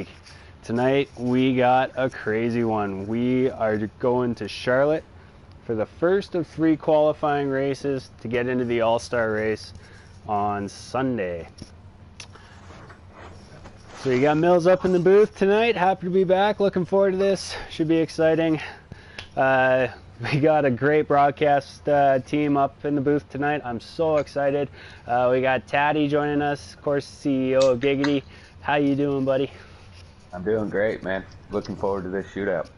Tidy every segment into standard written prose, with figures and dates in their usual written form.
everybody. Tonight we got a crazy one. We are going to Charlotte for the first of 3 qualifying races to get into the All-Star race on Sunday. So you got Mills up in the booth tonight. Happy to be back. Looking forward to this. Should be exciting. We got a great broadcast team up in the booth tonight. I'm so excited. We got Taddy joining us, of course, CEO of Giggity. How you doing, buddy? I'm doing great, man. Looking forward to this shootout.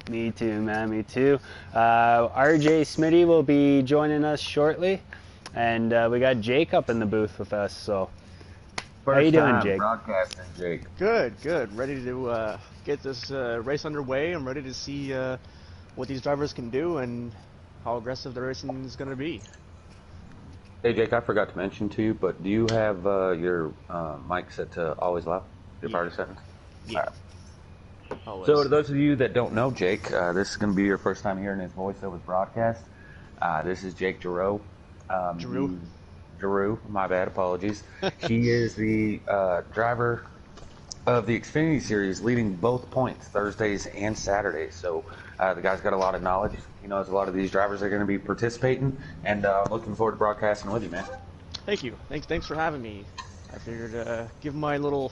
Me too, man. Me too. RJ Smitty will be joining us shortly, and we got Jake up in the booth with us. So, First how you doing, time Jake? Broadcasting, Jake. Good. Ready to get this race underway. I'm ready to see what these drivers can do and how aggressive the racing is going to be. Hey, Jake, I forgot to mention to you, but do you have your mic set to always loud? Your party settings? Yeah. Right. So, to those of you that don't know Jake, this is going to be your first time hearing his voice over the broadcast. This is Jake Giroux. Giroux, my bad, apologies. He is the driver of the Xfinity Series, leading both points Thursdays and Saturdays. So the guy's got a lot of knowledge. He knows a lot of these drivers are going to be participating, and looking forward to broadcasting with you, man. Thank you. Thanks for having me. I figured give my little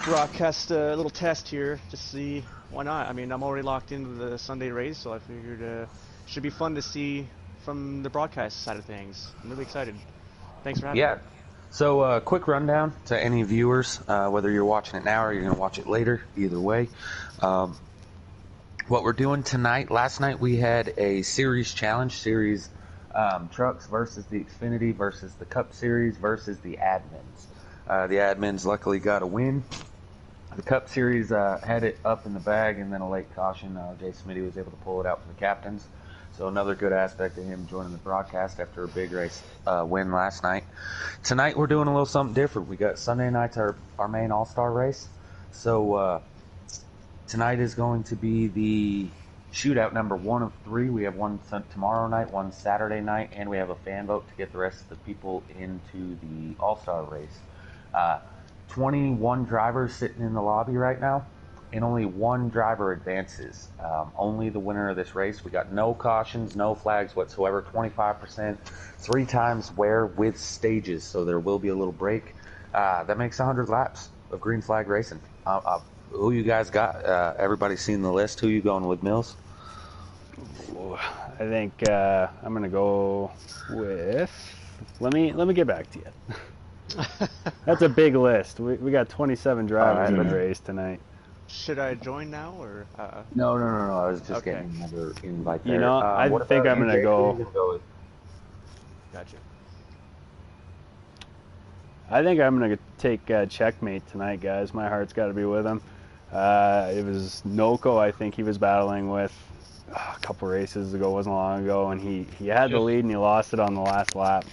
broadcast little test here to see why not. I mean, I'm already locked into the Sunday race, so I figured it should be fun to see from the broadcast side of things. I'm really excited. Thanks for having me. Yeah. So, quick rundown to any viewers, whether you're watching it now or you're going to watch it later, either way. What we're doing tonight, last night we had a series challenge, series trucks versus the Xfinity versus the Cup Series versus the admins. The admins luckily got a win. The Cup Series had it up in the bag, and then a late caution. Jay Smitty was able to pull it out for the captains. So another good aspect of him joining the broadcast after a big race win last night. Tonight we're doing a little something different. We got Sunday night's our main All-Star race. So tonight is going to be the shootout number 1 of 3. We have one tomorrow night, one Saturday night, and we have a fan vote to get the rest of the people into the All-Star race. 21 drivers sitting in the lobby right now, and only 1 driver advances. Only the winner of this race. We got no cautions, no flags whatsoever. 25%, 3 times wear with stages, so there will be a little break. That makes 100 laps of green flag racing. Who you guys got? Everybody's seen the list. Who you going with, Mills? I think I'm gonna go with. Let me get back to you. That's a big list. We got 27 drivers in the race tonight. Should I join now or? No. I was just getting another invite there. You know, I think I'm gonna go. Gotcha. I think I'm gonna take checkmate tonight, guys. My heart's got to be with him. It was Noko, I think he was battling with a couple races ago, wasn't long ago, and he had the lead and he lost it on the last lap.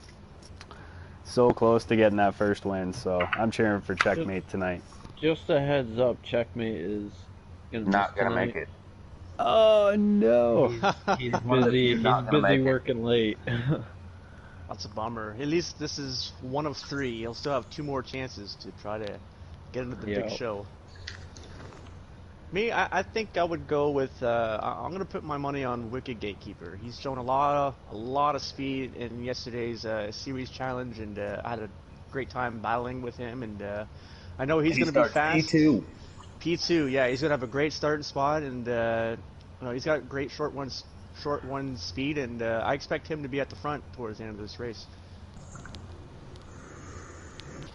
So close to getting that first win, so I'm cheering for checkmate tonight. Just a heads up, checkmate is not gonna make it. Oh no! He's busy. He's busy working late. That's a bummer. At least this is 1 of 3. He'll still have 2 more chances to try to get into the big show. Me, I think I would go with. I'm gonna put my money on Wicked Gatekeeper. He's shown a lot of speed in yesterday's series challenge, and I had a great time battling with him. And I know he's gonna be fast. P2, yeah, he's gonna have a great starting spot, and he's got great short one speed, and I expect him to be at the front towards the end of this race.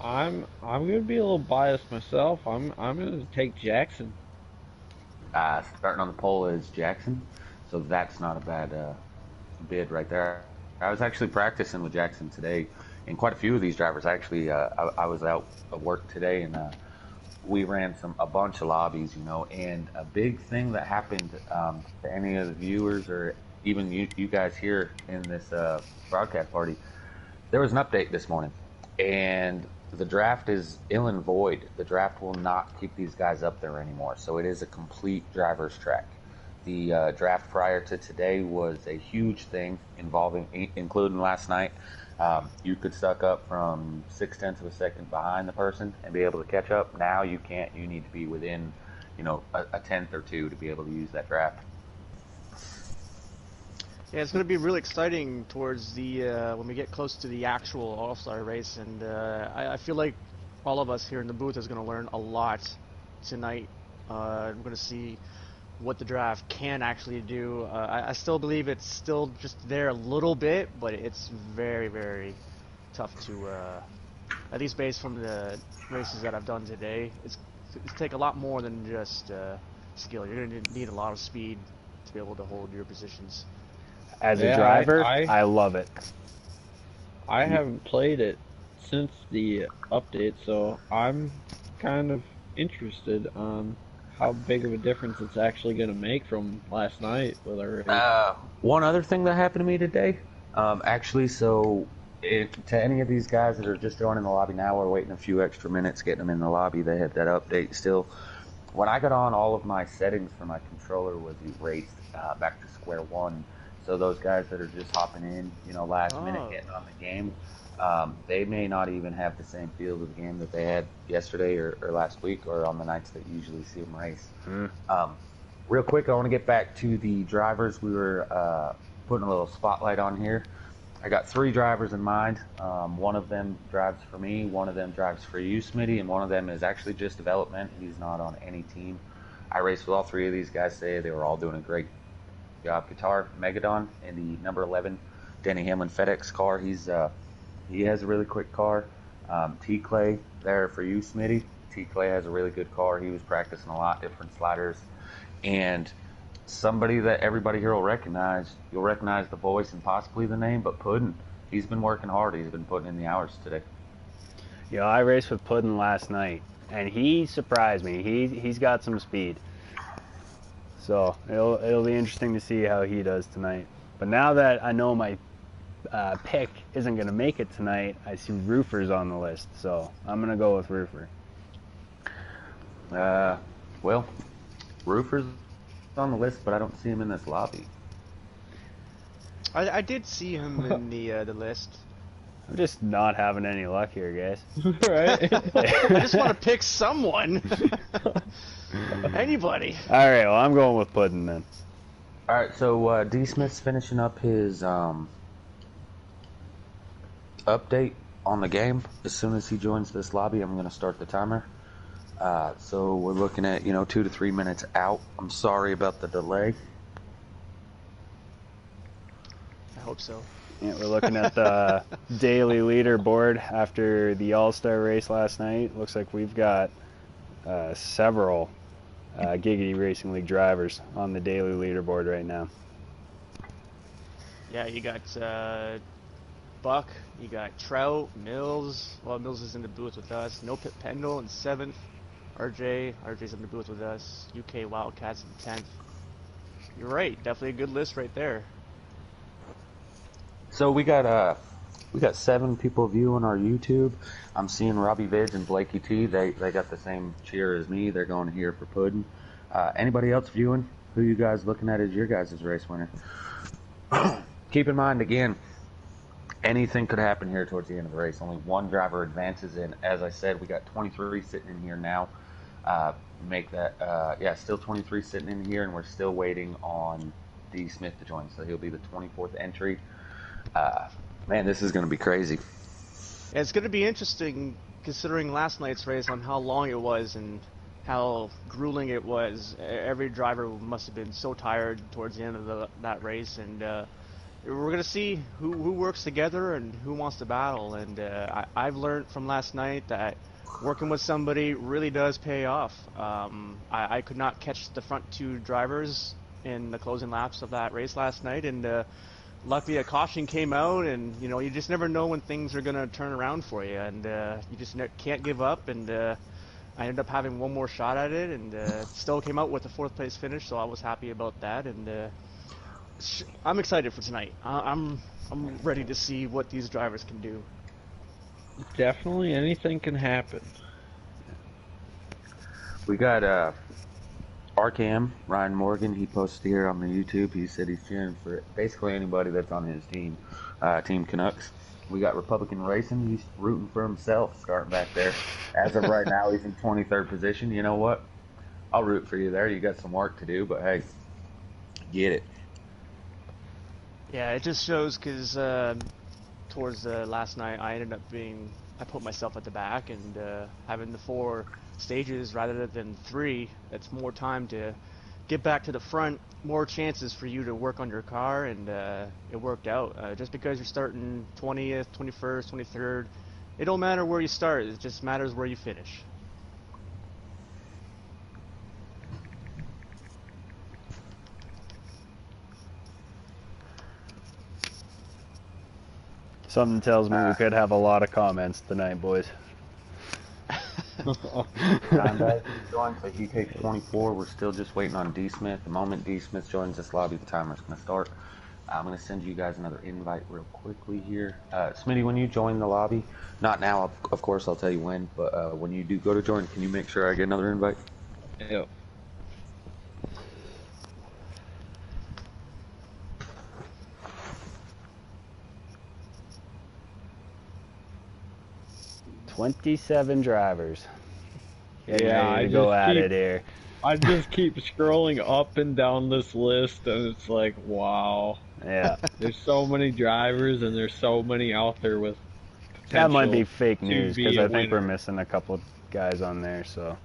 I'm gonna be a little biased myself. I'm gonna take Jackson. Starting on the pole is Jackson, so that's not a bad bid right there. I was actually practicing with Jackson today, and quite a few of these drivers actually. I was out of work today, and we ran a bunch of lobbies, and a big thing that happened to any of the viewers or even you guys here in this broadcast party, there was an update this morning, and the draft is ill and void. The draft will not keep these guys up there anymore, so it is a complete driver's track. The draft prior to today was a huge thing including last night. You could suck up from 0.6 of a second behind the person and be able to catch up. Now you can't. You need to be within, a tenth or two to be able to use that draft. Yeah, it's going to be really exciting towards the when we get close to the actual All-Star race, and I feel like all of us here in the booth is going to learn a lot tonight. We're going to see what the draft can actually do. I still believe it's still just there a little bit, but it's very, very tough to, at least based from the races that I've done today, it's take a lot more than just skill. You're going to need a lot of speed to be able to hold your positions. As a driver, I love it. I haven't played it since the update, so I'm kind of interested on how big of a difference it's actually going to make from last night with our race. One other thing that happened to me today, to any of these guys that are just joining the lobby now or waiting a few extra minutes getting them in the lobby, they had that update still. When I got on, all of my settings for my controller was erased back to square one. So those guys that are just hopping in, last minute getting on the game, they may not even have the same feel of the game that they had yesterday or last week or on the nights that you usually see them race. Real quick, I want to get back to the drivers. We were putting a little spotlight on here. I got 3 drivers in mind. One of them drives for me, one of them drives for you, Smitty, and one of them is actually just development. He's not on any team. I raced with all 3 of these guys today. They were all doing a great job. Guitar Megadon in the number 11 Denny Hamlin FedEx car. He has a really quick car. T Clay there for you, Smitty. T Clay has a really good car. He was practicing a lot, different sliders, and somebody that everybody here will recognize. You'll recognize the voice and possibly the name, but Puddin'. He's been working hard. He's been putting in the hours today. Yeah, I raced with Puddin' last night, and he surprised me. He's got some speed. So it'll be interesting to see how he does tonight. But now that I know my pick isn't going to make it tonight, I see Roofer's on the list, so I'm going to go with Roofer. Well, Roofer's on the list, but I don't see him in this lobby. I did see him in the list. I'm just not having any luck here, guys. Right? I just want to pick someone. Anybody. All right, well, I'm going with Puddin' then. All right, so D. Smith's finishing up his update on the game. As soon as he joins this lobby, I'm going to start the timer. So we're looking at 2 to 3 minutes out. I'm sorry about the delay. I hope so. Yeah, we're looking at the daily leaderboard after the All-Star race last night. Looks like we've got several Giggity Racing League drivers on the daily leaderboard right now. Yeah, you got Buck, you got Trout, Mills. Well, Mills is in the booth with us. No Pit Pendle in 7th. RJ's in the booth with us. UK Wildcats in 10th. You're right, definitely a good list right there. So we got 7 people viewing our YouTube. I'm seeing Robbie Vidge and Blakey T. They got the same cheer as me. They're going here for Puddin'. Anybody else viewing? Who you guys looking at as your guys' race winner? Keep in mind, again, anything could happen here towards the end of the race. Only one driver advances, and as I said, we got 23 sitting in here now. Still 23 sitting in here, and we're still waiting on D. Smith to join. So he'll be the 24th entry. Man, this is going to be crazy. Yeah, it's going to be interesting considering last night's race on how long it was and how grueling it was. Every driver must have been so tired towards the end of that race, and we're going to see who works together and who wants to battle. And I've learned from last night that working with somebody really does pay off. I could not catch the front 2 drivers in the closing laps of that race last night, and luckily a caution came out, and you just never know when things are going to turn around for you, and you just can't give up. And I ended up having one more shot at it, and still came out with a 4th place finish, so I was happy about that. And I'm excited for tonight. I'm ready to see what these drivers can do. Definitely anything can happen. We got RKM, Ryan Morgan. He posted here on the YouTube. He said he's cheering for basically anybody that's on his team, Team Canucks. We got Republican Racing. He's rooting for himself, starting back there. As of right now, he's in 23rd position. You know what? I'll root for you there. You got some work to do, but hey, get it. Yeah, it just shows because towards last night, I put myself at the back, and having the 4 stages rather than 3, that's more time to get back to the front, more chances for you to work on your car, and it worked out. Just because you're starting 20th, 21st, 23rd, it don't matter where you start, it just matters where you finish. Something tells me we could have a lot of comments tonight, boys. John Dyke joined, so he takes 24. We're still just waiting on D. Smith. The moment D. Smith joins this lobby, the timer's going to start. I'm going to send you guys another invite real quickly here. Smitty, when you join the lobby, not now, of course, I'll tell you when, but when you do go to join, can you make sure I get another invite? Yep. "27 drivers. Yeah, I go at it here. I just keep scrolling up and down this list, and it's like, wow. Yeah. There's so many drivers, and there's so many out there with potential. That might be fake news, because I think we're winner. missing a couple guys on there, so.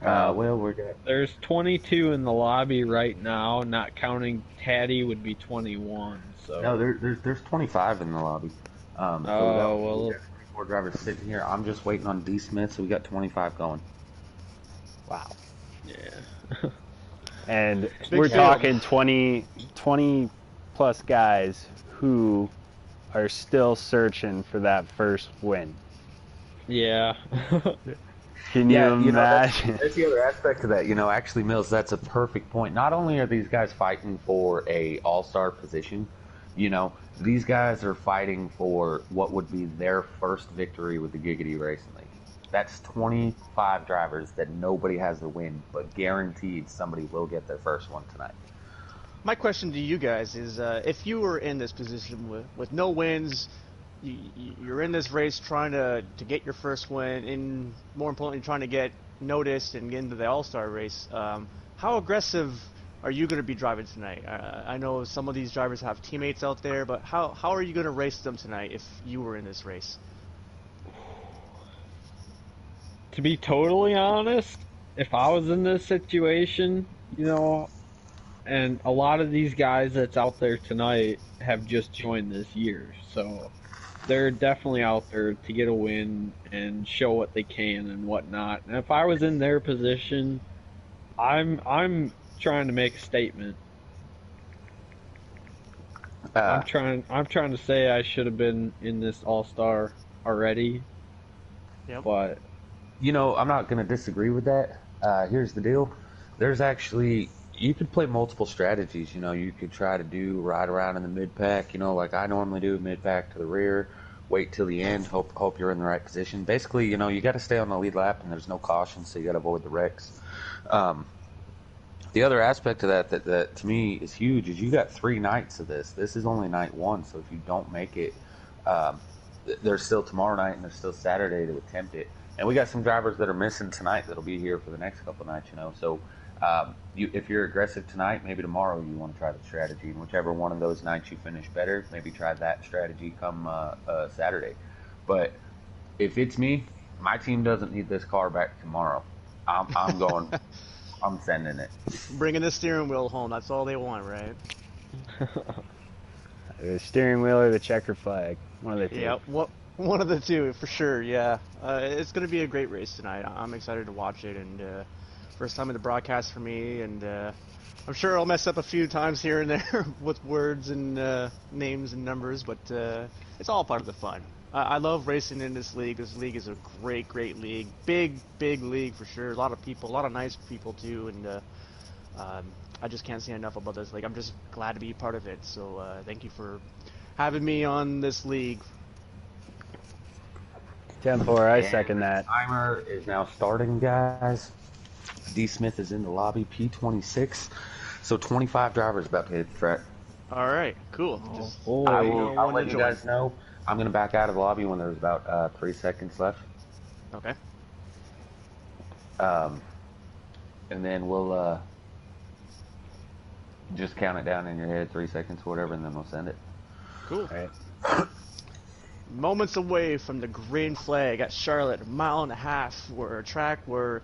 Well, we're good. There's 22 in the lobby right now, not counting Taddy would be 21. So No, there's 25 in the lobby. So we got 24 drivers sitting here. I'm just waiting on D. Smith, so we got 25 going. Wow. yeah. And Big we're deal. talking 20 plus guys who are still searching for that first win. Yeah. Can you imagine? That's the other aspect of that. Actually, Mills, that's a perfect point. Not only are these guys fighting for a all-star position, these guys are fighting for what would be their first victory with the Giggity Racing League. That's 25 drivers that nobody has to win, but guaranteed somebody will get their first one tonight. My question to you guys is, if you were in this position with no wins, you're in this race trying to get your first win, and more importantly, trying to get noticed and get into the All-Star race, how aggressive are you going to be driving tonight? I know some of these drivers have teammates out there, but how are you going to race them tonight if you were in this race? To be totally honest, if I was in this situation, and a lot of these guys that's out there tonight have just joined this year, so they're definitely out there to get a win and show what they can and whatnot. And if I was in their position, I'm trying to make a statement. I'm trying to say I should have been in this All-Star already. Yep. But I'm not going to disagree with that. Here's the deal. There's actually, you could play multiple strategies. You could try to ride around in the mid-pack, like I normally do, mid-pack to the rear, wait till the end, hope you're in the right position. Basically, you got to stay on the lead lap, and there's no caution, so you got to avoid the wrecks. The other aspect of that to me is huge is you got 3 nights of this. This is only night 1, so if you don't make it, there's still tomorrow night and there's still Saturday to attempt it. And we got some drivers that are missing tonight that'll be here for the next couple nights, So if you're aggressive tonight, maybe tomorrow you want to try the strategy. And whichever one of those nights you finish better, maybe try that strategy come Saturday. But if it's me, my team doesn't need this car back tomorrow. I'm going. I'm sending it. Bringing the steering wheel home, that's all they want, right? The steering wheel or the checker flag. One of the two. Yeah, one of the two, for sure, yeah. It's going to be a great race tonight. I'm excited to watch it, and first time in the broadcast for me, and I'm sure I'll mess up a few times here and there with words and names and numbers, but it's all part of the fun. I love racing in this league. This league is a great league. Big league for sure. A lot of people, a lot of nice people too, and I just can't say enough about this league. I'm just glad to be part of it, so thank you for having me on this league. 10-4, I second that. Timer is now starting, guys. D. Smith is in the lobby, P26. So 25 drivers about to hit the track. All right, cool. Oh, Just boy. I'll let you guys know. I'm going to back out of the lobby when there's about 3 seconds left. Okay. And then we'll just count it down in your head, 3 seconds, whatever, and then we'll send it. Cool. All right. Moments away from the green flag at Charlotte, a mile and a half, where a track where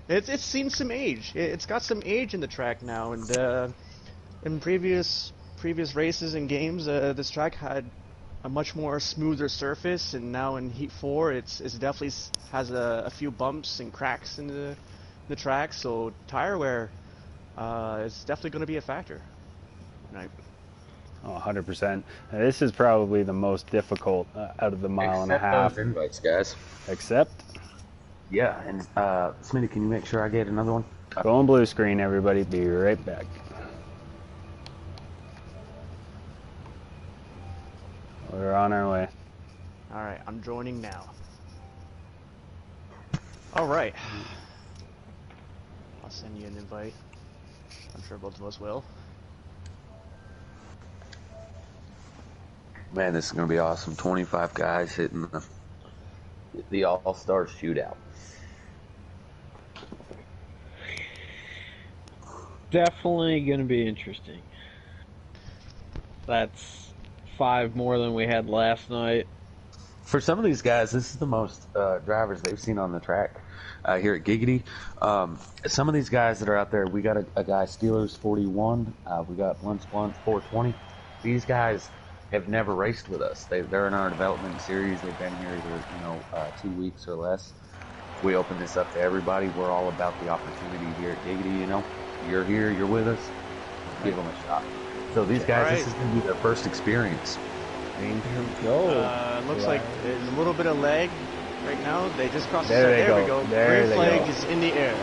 it's seen some age. It's got some age in the track now, and in previous races and games, this track had a much more smoother surface, and now in Heat 4, it's definitely has a few bumps and cracks in the track. So tire wear is definitely going to be a factor. Right. Oh, 100%. This is probably the most difficult out of the mile and a half. Those invites, guys. Except? Yeah, and Smitty, can you make sure I get another one? Going blue screen, everybody. Be right back. We're on our way. Alright, I'm joining now. Alright. I'll send you an invite. I'm sure both of us will. Man, this is going to be awesome. 25 guys hitting the All-Star Shootout. Definitely going to be interesting. That's 5 more than we had last night. For some of these guys, this is the most drivers they've seen on the track here at Giggity. Some of these guys that are out there, we got a guy, Steelers 41. We got Blunt 420. These guys have never raced with us. They're in our development series. They've been here either 2 weeks or less. We open this up to everybody. We're all about the opportunity here at Giggity. You're here, you're with us. Give them a shot. So these guys, This is going to be their first experience. Here we go. Looks like there's a little bit of lag right now. They just crossed There the they we go. go. There Green they flag go. is in the air.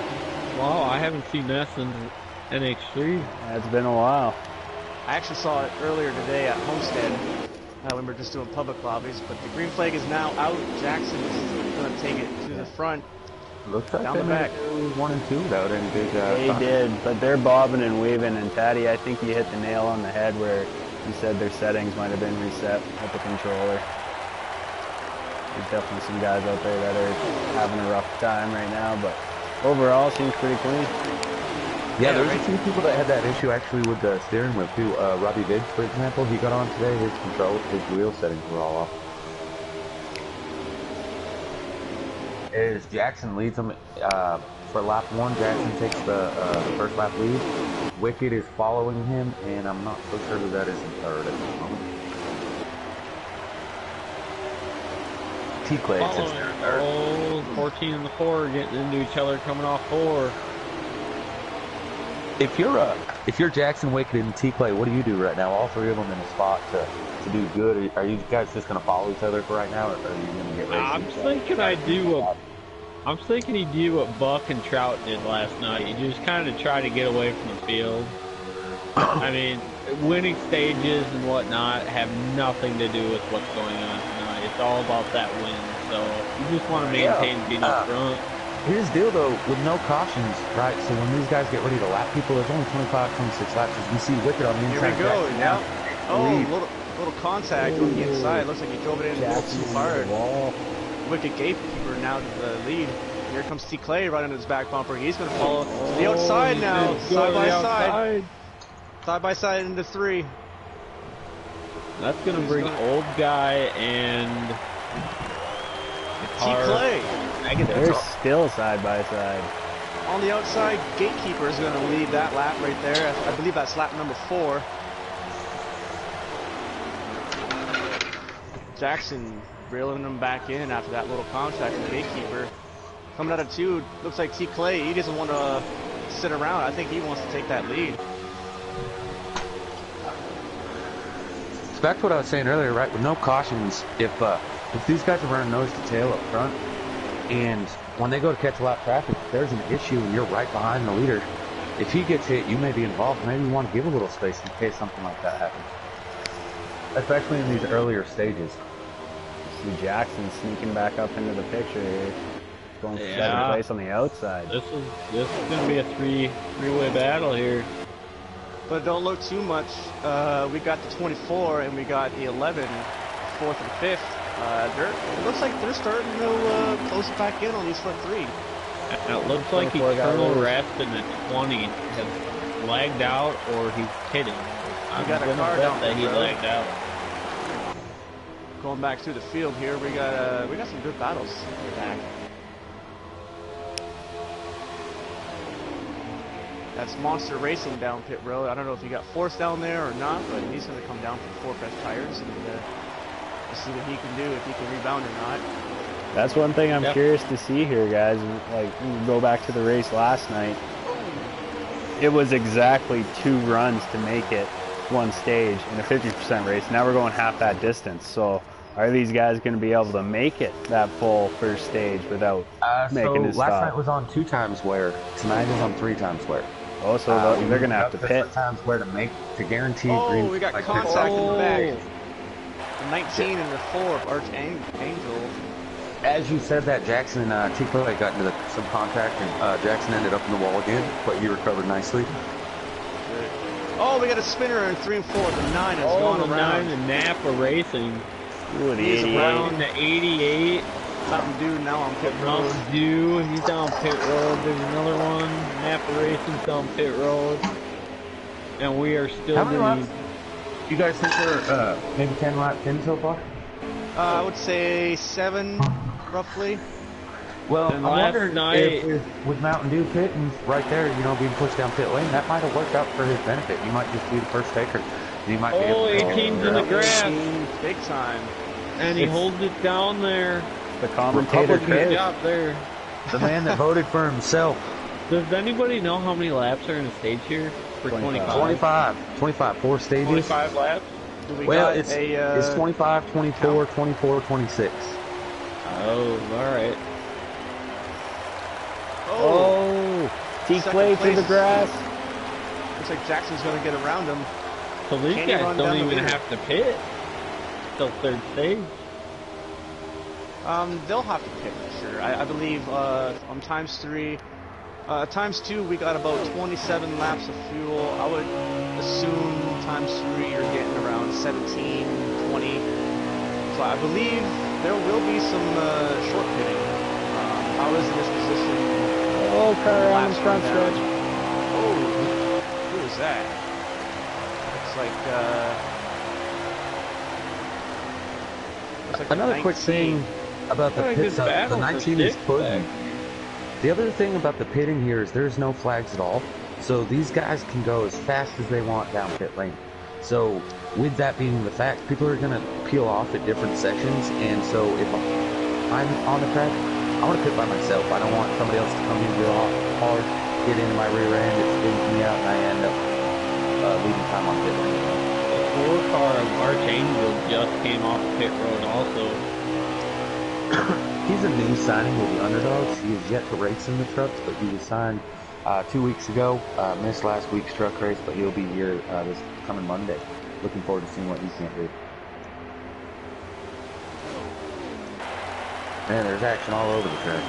Wow, I haven't seen that since NH3. It's been a while. I actually saw it earlier today at Homestead when we were just doing public lobbies, but the green flag is now out. Jackson is going to take it to the front. Looks like Down they the made back. it 1 and 2 without any big. They did, but they're bobbing and weaving. And Taddy, I think you hit the nail on the head where you said their settings might have been reset at the controller. There's definitely some guys out there that are having a rough time right now, but overall seems pretty clean. Yeah, there's a few people that had that issue actually with the steering wheel too. Robbie Viggs, for example, he got on today. His wheel settings were all off. As Jackson leads them for lap 1, Jackson takes the first lap lead. Wicked is following him, and I'm not so sure who that is in third at this moment. T-Clay sits there in third. Oh, 14 and the 4 getting into each other, coming off 4. If you're Jackson, Wicked, and T-Clay, what do you do right now? All 3 of them in a spot to do good. Are you guys just going to follow each other for right now, or are you going to get racing? I'm thinking he'd do what Buck and Trout did last night. You just kind of try to get away from the field. I mean, winning stages and whatnot have nothing to do with what's going on tonight. It's all about that win. So you just want to maintain being up front. Here's the deal, though, with no cautions, right? So when these guys get ready to lap people, there's only 25, 26 laps. As we see Wicked on the inside. Here we go, now. Oh, little contact on the inside. Looks like he drove it in a little too hard. Wicked gatekeeper now to the lead. Here comes T. Clay right into his back bumper. He's going to follow to the outside now, side by side. Side by side into 3. That's going to bring old guy and T. Clay. They're still side by side. On the outside, Gatekeeper is going to lead that lap right there. I believe that's lap number 4. Jackson reeling him back in after that little contact with Gatekeeper. Coming out of 2, looks like T. Clay, he doesn't want to sit around. I think he wants to take that lead. It's back to what I was saying earlier, right? With no cautions, if these guys are running nose to tail up front, and when they go to catch a lap traffic, if there's an issue and you're right behind the leader, if he gets hit, you may be involved. Maybe you want to give a little space in case something like that happens. Especially in these earlier stages. See Jackson sneaking back up into the picture here. Going for second place on the outside. This is going to be a three-way battle here. But don't look too much. We got the 24 and we got the 11, 4th and 5th. It looks like they're starting to close it back in on these front three. It looks like Eternal Rest in the 20 has lagged out or he's pitting. I'm got a gonna car bet down that the he road. lagged out. Going back through the field here, we got some good battles back. That's Monster Racing down pit road. I don't know if he got forced down there or not, but he's going to come down for 4 fresh tires and we'll see what he can do, if he can rebound or not. That's one thing I'm curious to see here, guys. Like, we go back to the race last night. It was exactly 2 runs to make it one stage in a 50% race. Now we're going half that distance. So are these guys going to be able to make it that full first stage without making a stop? Last night was on 2 times wear. Tonight is on 3 times wear. Oh, so they're going to have to pit. Times wear to guarantee. Oh, we got contact in the back. The 19 and the 4 of Archangel. As you said that, Jackson and T-Clay got into some contact, and Jackson ended up in the wall again, but he recovered nicely. Good. Oh, we got a spinner in 3 and 4. The 9 has gone around. The 9, the Napa Racing. Ooh, the He's 88. Around the 88. Mountain Dew now on pit road. Mountain Dew, he's down pit road. There's another one. Napa Racing's down pit road. And we are still How many laps? You guys think we're maybe 10 laps in so far? I would say 7, roughly. Well, And I wonder last if with Mountain Dew pitting right there, you know, being pushed down pit lane, that might have worked out for his benefit. He might just be the first taker. He might be able to 18's in the grass. Big time. And he holds it down there. The commentator Good cares. job there. The man that voted for himself. Does anybody know how many laps are in a stage here? For 25, 4 stages. 25 laps? Do we Well, got it's 25, 24, 24, 26. Oh, alright. Oh! T-Clay through the grass. Looks like Jackson's going to get around him. So these Can he guys run don't down the even leader? have to pit till 3rd stage. They'll have to pick for sure. I believe on times 3, times 2 we got about 27 laps of fuel. I would assume times 3 you're getting around 17, 20. So I believe there will be some short pitting. I was in this position. Oh, car on the front down. stretch. Oh, who is that? Looks like Another quick thing about the pit stop, the 19 is pudding. The other thing about the pitting here is there's no flags at all, so these guys can go as fast as they want down pit lane. So with that being the fact, people are going to peel off at different sections, and so if I'm on the track, I want to pit by myself. I don't want somebody else to come in real hard, get into my rear end, it spins me out, and I end up leaving time on pit lane. The 4 car of Archangel just came off pit road also. He's a new signing with the Underdogs. He is yet to race in the trucks, but he was signed 2 weeks ago. Missed last week's truck race, but he'll be here this coming Monday. Looking forward to seeing what he can do. Man, there's action all over the track.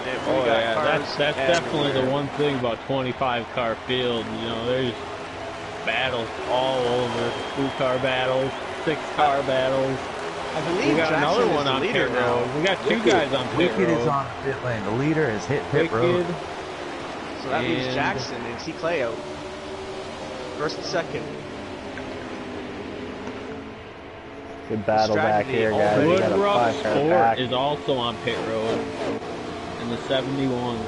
Yeah, that's definitely the one thing about 25 car field. You know, there's battles all over. 2 car battles, 6 car battles. I believe We got Jackson another is one the on leader pit now. road. We got 2 Wicked. guys on pit Wicked road. is on pit lane. The leader has hit pit road. Wicked. So that means And- Jackson and T-Clay out. First and second. Good battle back Strategy here, guys. We got a Woodruff 5-car Sport pack. is also on pit road in the 71.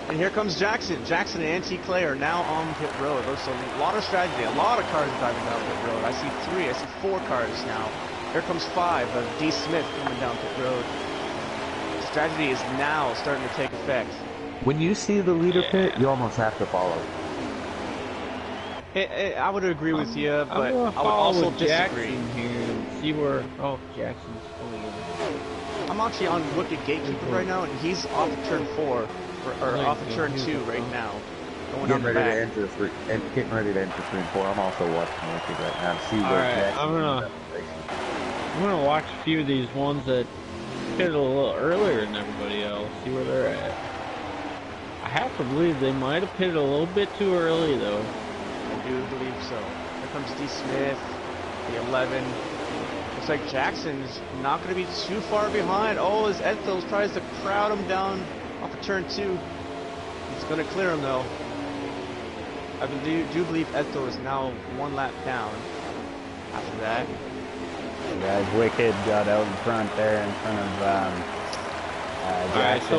And here comes Jackson. Jackson and T-Clay are now on pit road. There's a lot of strategy. A lot of cars driving down pit road. I see 3. I see 4 cars now. Here comes 5 of D. Smith coming down pit road. Strategy is now starting to take effect. When you see the leader pit, you almost have to follow. I would agree with you, I'm but gonna I would follow also with disagree. Jackson here and see where. Oh, Jackson's pulling in. I'm actually on Wicked Gatekeeper right now, and he's off of turn 4, or off of turn 2 right now. Going on Getting the ready to back. enter 3 and getting ready to enter 3 and 4. I'm also watching Wicked right now to see where Alright, Jackson I'm gonna watch a few of these ones that pitted a little earlier than everybody else. See where they're at. I have to believe they might have pitted a little bit too early though. I do believe so. Here comes D. Smith, the 11. Looks like Jackson's not going to be too far behind. Oh, as Ethos tries to crowd him down off of turn 2. He's going to clear him though. I do believe Ethos is now 1 lap down after that. Guys, Wicked got out in front there in front of Jackson. Alright, so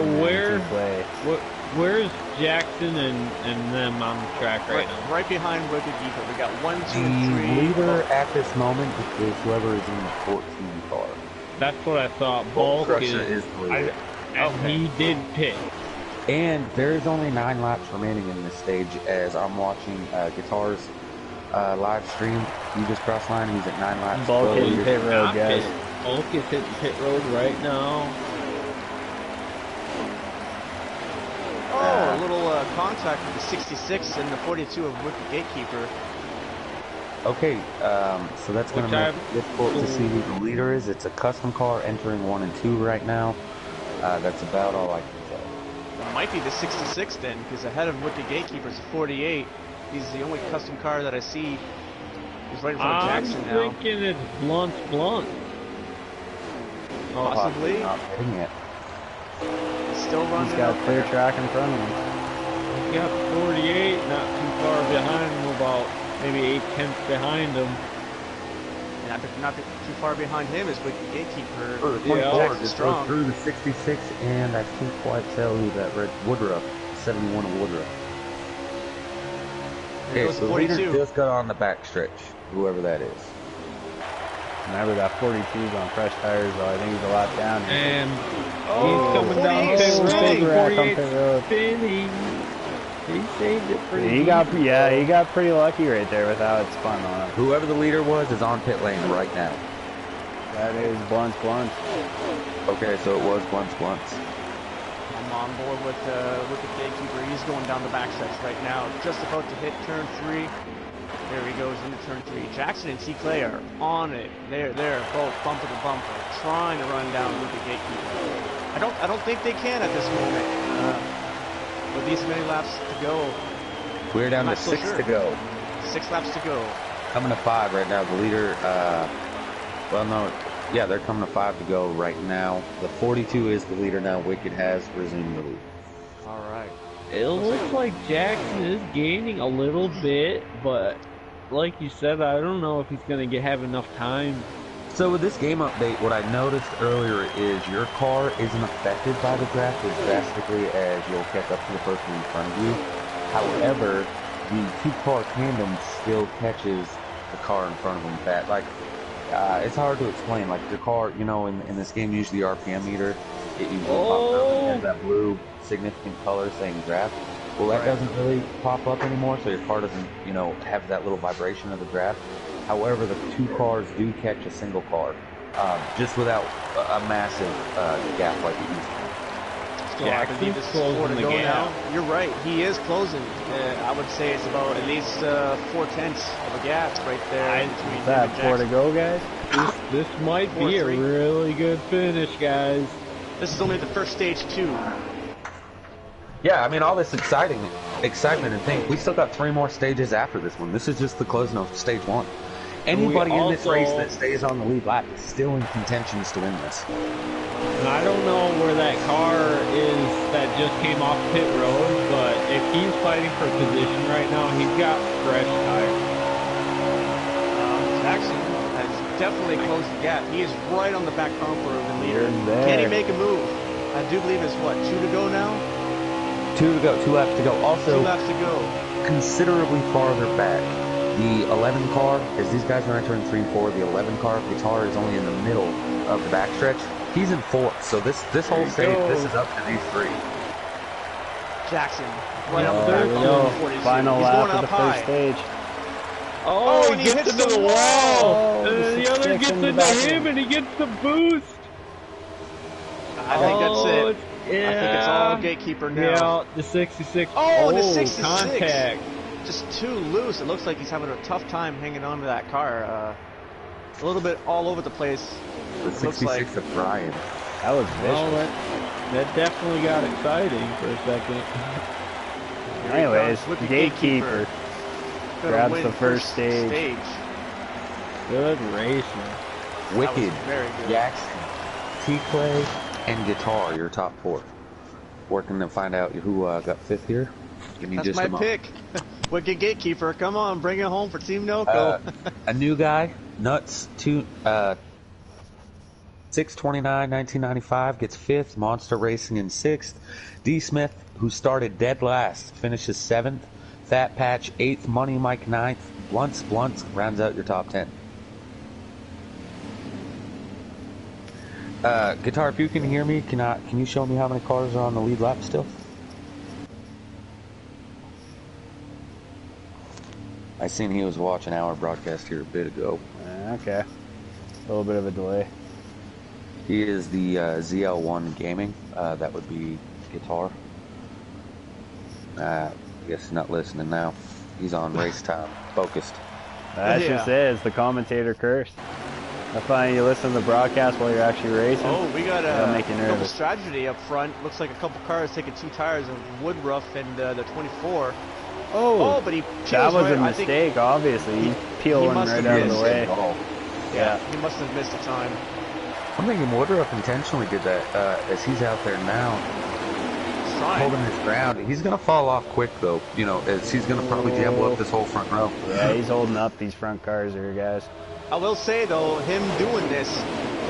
where's Jackson and them on the track right now? Right behind Wicked Keeper. We got 1, 2, 3. The leader at this moment is whoever is in the 14 car. That's what I thought. Bulk is the leader. And he did pit. And there's only 9 laps remaining in this stage as I'm watching Guitar's live stream. He just crossed line. He's at 9 laps. Bulk hitting pit road, guys. Bulk is hitting pit road right now. Oh, a little contact with the 66 and the 42 of Wicked Gatekeeper. Okay, so that's going to make it difficult to see who the leader is. It's a custom car entering 1 and 2 right now. That's about all I can say. It might be the 66 then, because ahead of Wicked Gatekeeper is the 48. He's the only custom car that I see. He's right in front of Jackson now. I'm thinking it's Blunt. Possibly. Not hitting it. Still running. He's got clear track in front of him. He's got 48, not too far behind him, about maybe 8/10 behind him. Not too far behind him is Wicked Gatekeeper. For the 24, just goes through the 66, and I can't quite tell who that red Woodruff, 71 of Woodruff. Okay, so the leader just got on the back stretch, whoever that is. Remember that 42's on fresh tires, though. I think he's a lap down. And he's coming down pit road. 48 spinning. He saved it pretty he got pretty lucky right there with how it spun on him. Whoever the leader was is on pit lane right now. That is Blunt's. Okay, so it was Blunt's. I'm on board with the Gatekeeper. He's going down the backstretch right now. Just about to hit turn 3. There he goes into turn 3. Jackson and T. Clay are on it. They're both bumper to bumper, trying to run down with the Gatekeeper. I don't think they can at this moment. With these many laps to go. We're down to 6 to go. 6 laps to go. Coming to 5 right now. The leader, they're coming to 5 to go right now. The 42 is the leader now. Wicked has resumed the lead. All right. It looks like Jackson is gaining a little bit, but like you said, I don't know if he's going to have enough time. So with this game update, what I noticed earlier is your car isn't affected by the draft as drastically as you'll catch up to the person in front of you. However, the 2-car tandem still catches the car in front of them. It's hard to explain. Like your car, in this game, usually the RPM meter, it usually pops up and has that blue significant color saying draft. Well, that doesn't really pop up anymore, so your car doesn't, have that little vibration of the draft. However, the 2 cars do catch a single car, just without a massive gap like it used to. Still, I believe this is 4 to go now. You're right, he is closing. I would say it's about at least 4/10 of a gap right there. Is that 4 to go, guys? This might be a really good finish, guys. This is only the first stage, too. Yeah, I mean, all this excitement and things. We still got 3 more stages after this one. This is just the closing of stage 1. Anybody in this race that stays on the lead lap is still in contentions to win this. And I don't know where that car is that just came off pit road, but if he's fighting for position right now, he's got fresh tires. Jackson has definitely closed the gap. He is right on the back bumper of the leader. There. Can he make a move? I do believe it's 2 to go now? 2 to go, 2 laps to go. Also, 2 laps to go. Considerably farther back. The 11 car, as these guys are entering 3 and 4, the 11 car Guitar is only in the middle of the backstretch. He's in 4th, so this whole stage, this is up to these 3. Jackson, right up there we go. Final He's lap going of the up high. first stage. Oh, he gets into the wall! And then the other 66 gets in the into back. him and he gets the boost! I think that's it. Yeah. I think it's all Gatekeeper now. Yeah, the 66. Oh, the 66. Contact. Just too loose. It looks like he's having a tough time hanging on to that car. A little bit all over the place. The 66 of Brian. That was vicious. Well, that definitely got exciting for a second. Anyways, Gatekeeper grabs the first stage. Good racing. Wicked, very good. Jackson, T-Clay, and Guitar, your top 4. Working to find out who got 5th here. Give me That's just my a moment. pick. Wicked Gatekeeper, come on, bring it home for Team Noco. A new guy, Nuts, 629, 1995, gets 5th. Monster Racing in 6th. D. Smith, who started dead last, finishes 7th. Fat Patch, 8th. Money Mike, 9th. Blunts rounds out your top 10. Guitar, if you can hear me, can you show me how many cars are on the lead lap still? I seen he was watching our broadcast here a bit ago. Okay. A little bit of a delay. He is the ZL1 Gaming. That would be Guitar. I guess he's not listening now. He's on race time, focused. That's just it. It's the commentator curse. I find you listen to the broadcast while you're actually racing. Oh, we got a make you double nervous. strategy up front. Looks like a couple cars taking 2 tires of Woodruff and the 24. Oh, but he peels that was right. a mistake, obviously. He's peeling must right have out of the missed way. Oh. Yeah, he must have missed the time. I'm thinking Woodruff intentionally did that, as he's out there now, holding his ground. He's going to fall off quick, though, you know, as he's going to probably jumble up this whole front row. Yeah, he's holding up these front cars here, guys. I will say, though, him doing this,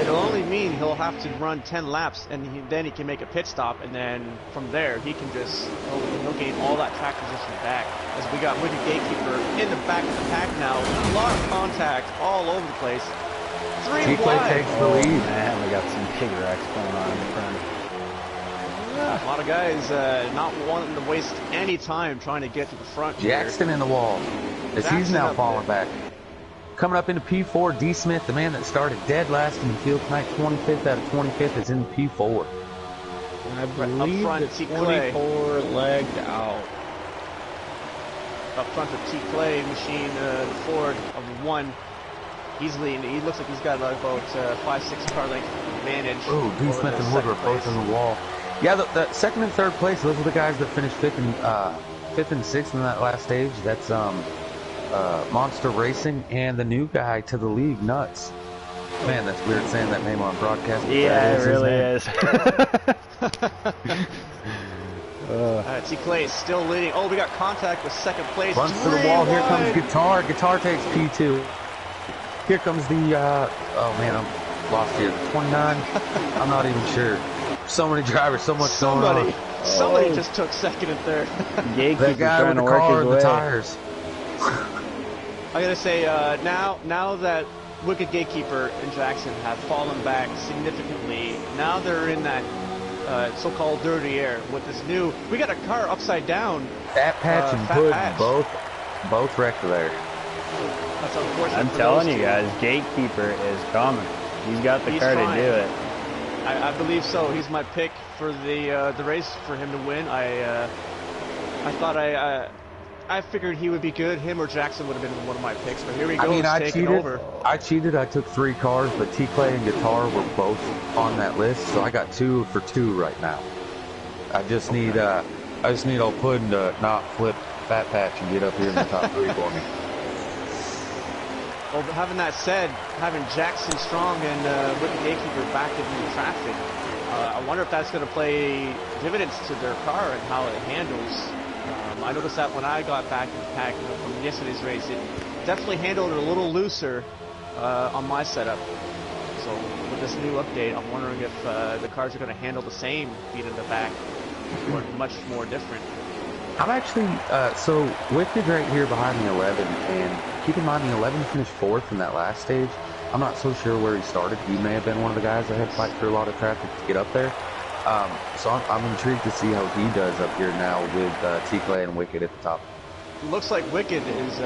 it'll only mean he'll have to run 10 laps, and then he can make a pit stop, and then from there, he can just, he'll gain all that track position back. As we got Wicked Gatekeeper in the back of the pack now, a lot of contact all over the place. 3 wide. Takes the lead. Man, we got some pig wrecks going on in the front. A lot of guys not wanting to waste any time trying to get to the front here. Jackson in the wall, as he's now falling back. Coming up into P4, D. Smith, the man that started dead last in the field tonight, 25th out of 25th, is in P4. And I believe front, the 24 legged out. Up front, the T-Clay machine, the Ford of the 1. He's leading. He looks like he's got about 5-6 car length advantage. Oh, D. Smith and Woodruff both on the wall. Yeah, the second and third place, those are the guys that finished 5th and 6th in that last stage. That's Monster Racing and the new guy to the league, Nuts. Man, that's weird saying that name on broadcast. Yeah, it really is. T-Clay is still leading. Oh, we got contact with second place. Runs to the wall. Here comes Guitar. Guitar takes P2. Here comes the, oh man, I'm lost here. 29? I'm not even sure. So many drivers, so much going on. Somebody just took second and third. That guy with the car and the tires. I gotta say, now that Wicked Gatekeeper and Jackson have fallen back significantly, now they're in that so-called dirty air with this new. We got a car upside down. Fat Patch and Hood both wrecked there. That's unfortunate. I'm telling you guys, Gatekeeper is coming. He's got the car to do it. I believe so. He's my pick for the race for him to win. I thought I figured he would be good. Him or Jackson would have been one of my picks, but here we go. I cheated. I took 3 cars, but T-Clay and Guitar were both on that list, so I got 2 for 2 right now. I just need old Puddin to not flip Fat Patch and get up here in the top 3 for me. Well, having that said, having Jackson Strong and Wicked Gatekeeper back in traffic, I wonder if that's going to play dividends to their car and how it handles. I noticed that when I got back in the pack from yesterday's race, it definitely handled it a little looser on my setup. So with this new update, I'm wondering if the cars are going to handle the same being in the back or much more different. I'm actually, so Wicked right here behind the 11, and keep in mind the 11 finished 4th in that last stage. I'm not so sure where he started. He may have been one of the guys that had to fight through a lot of traffic to get up there. So I'm intrigued to see how he does up here now with T-Clay and Wicked at the top. It looks like Wicked is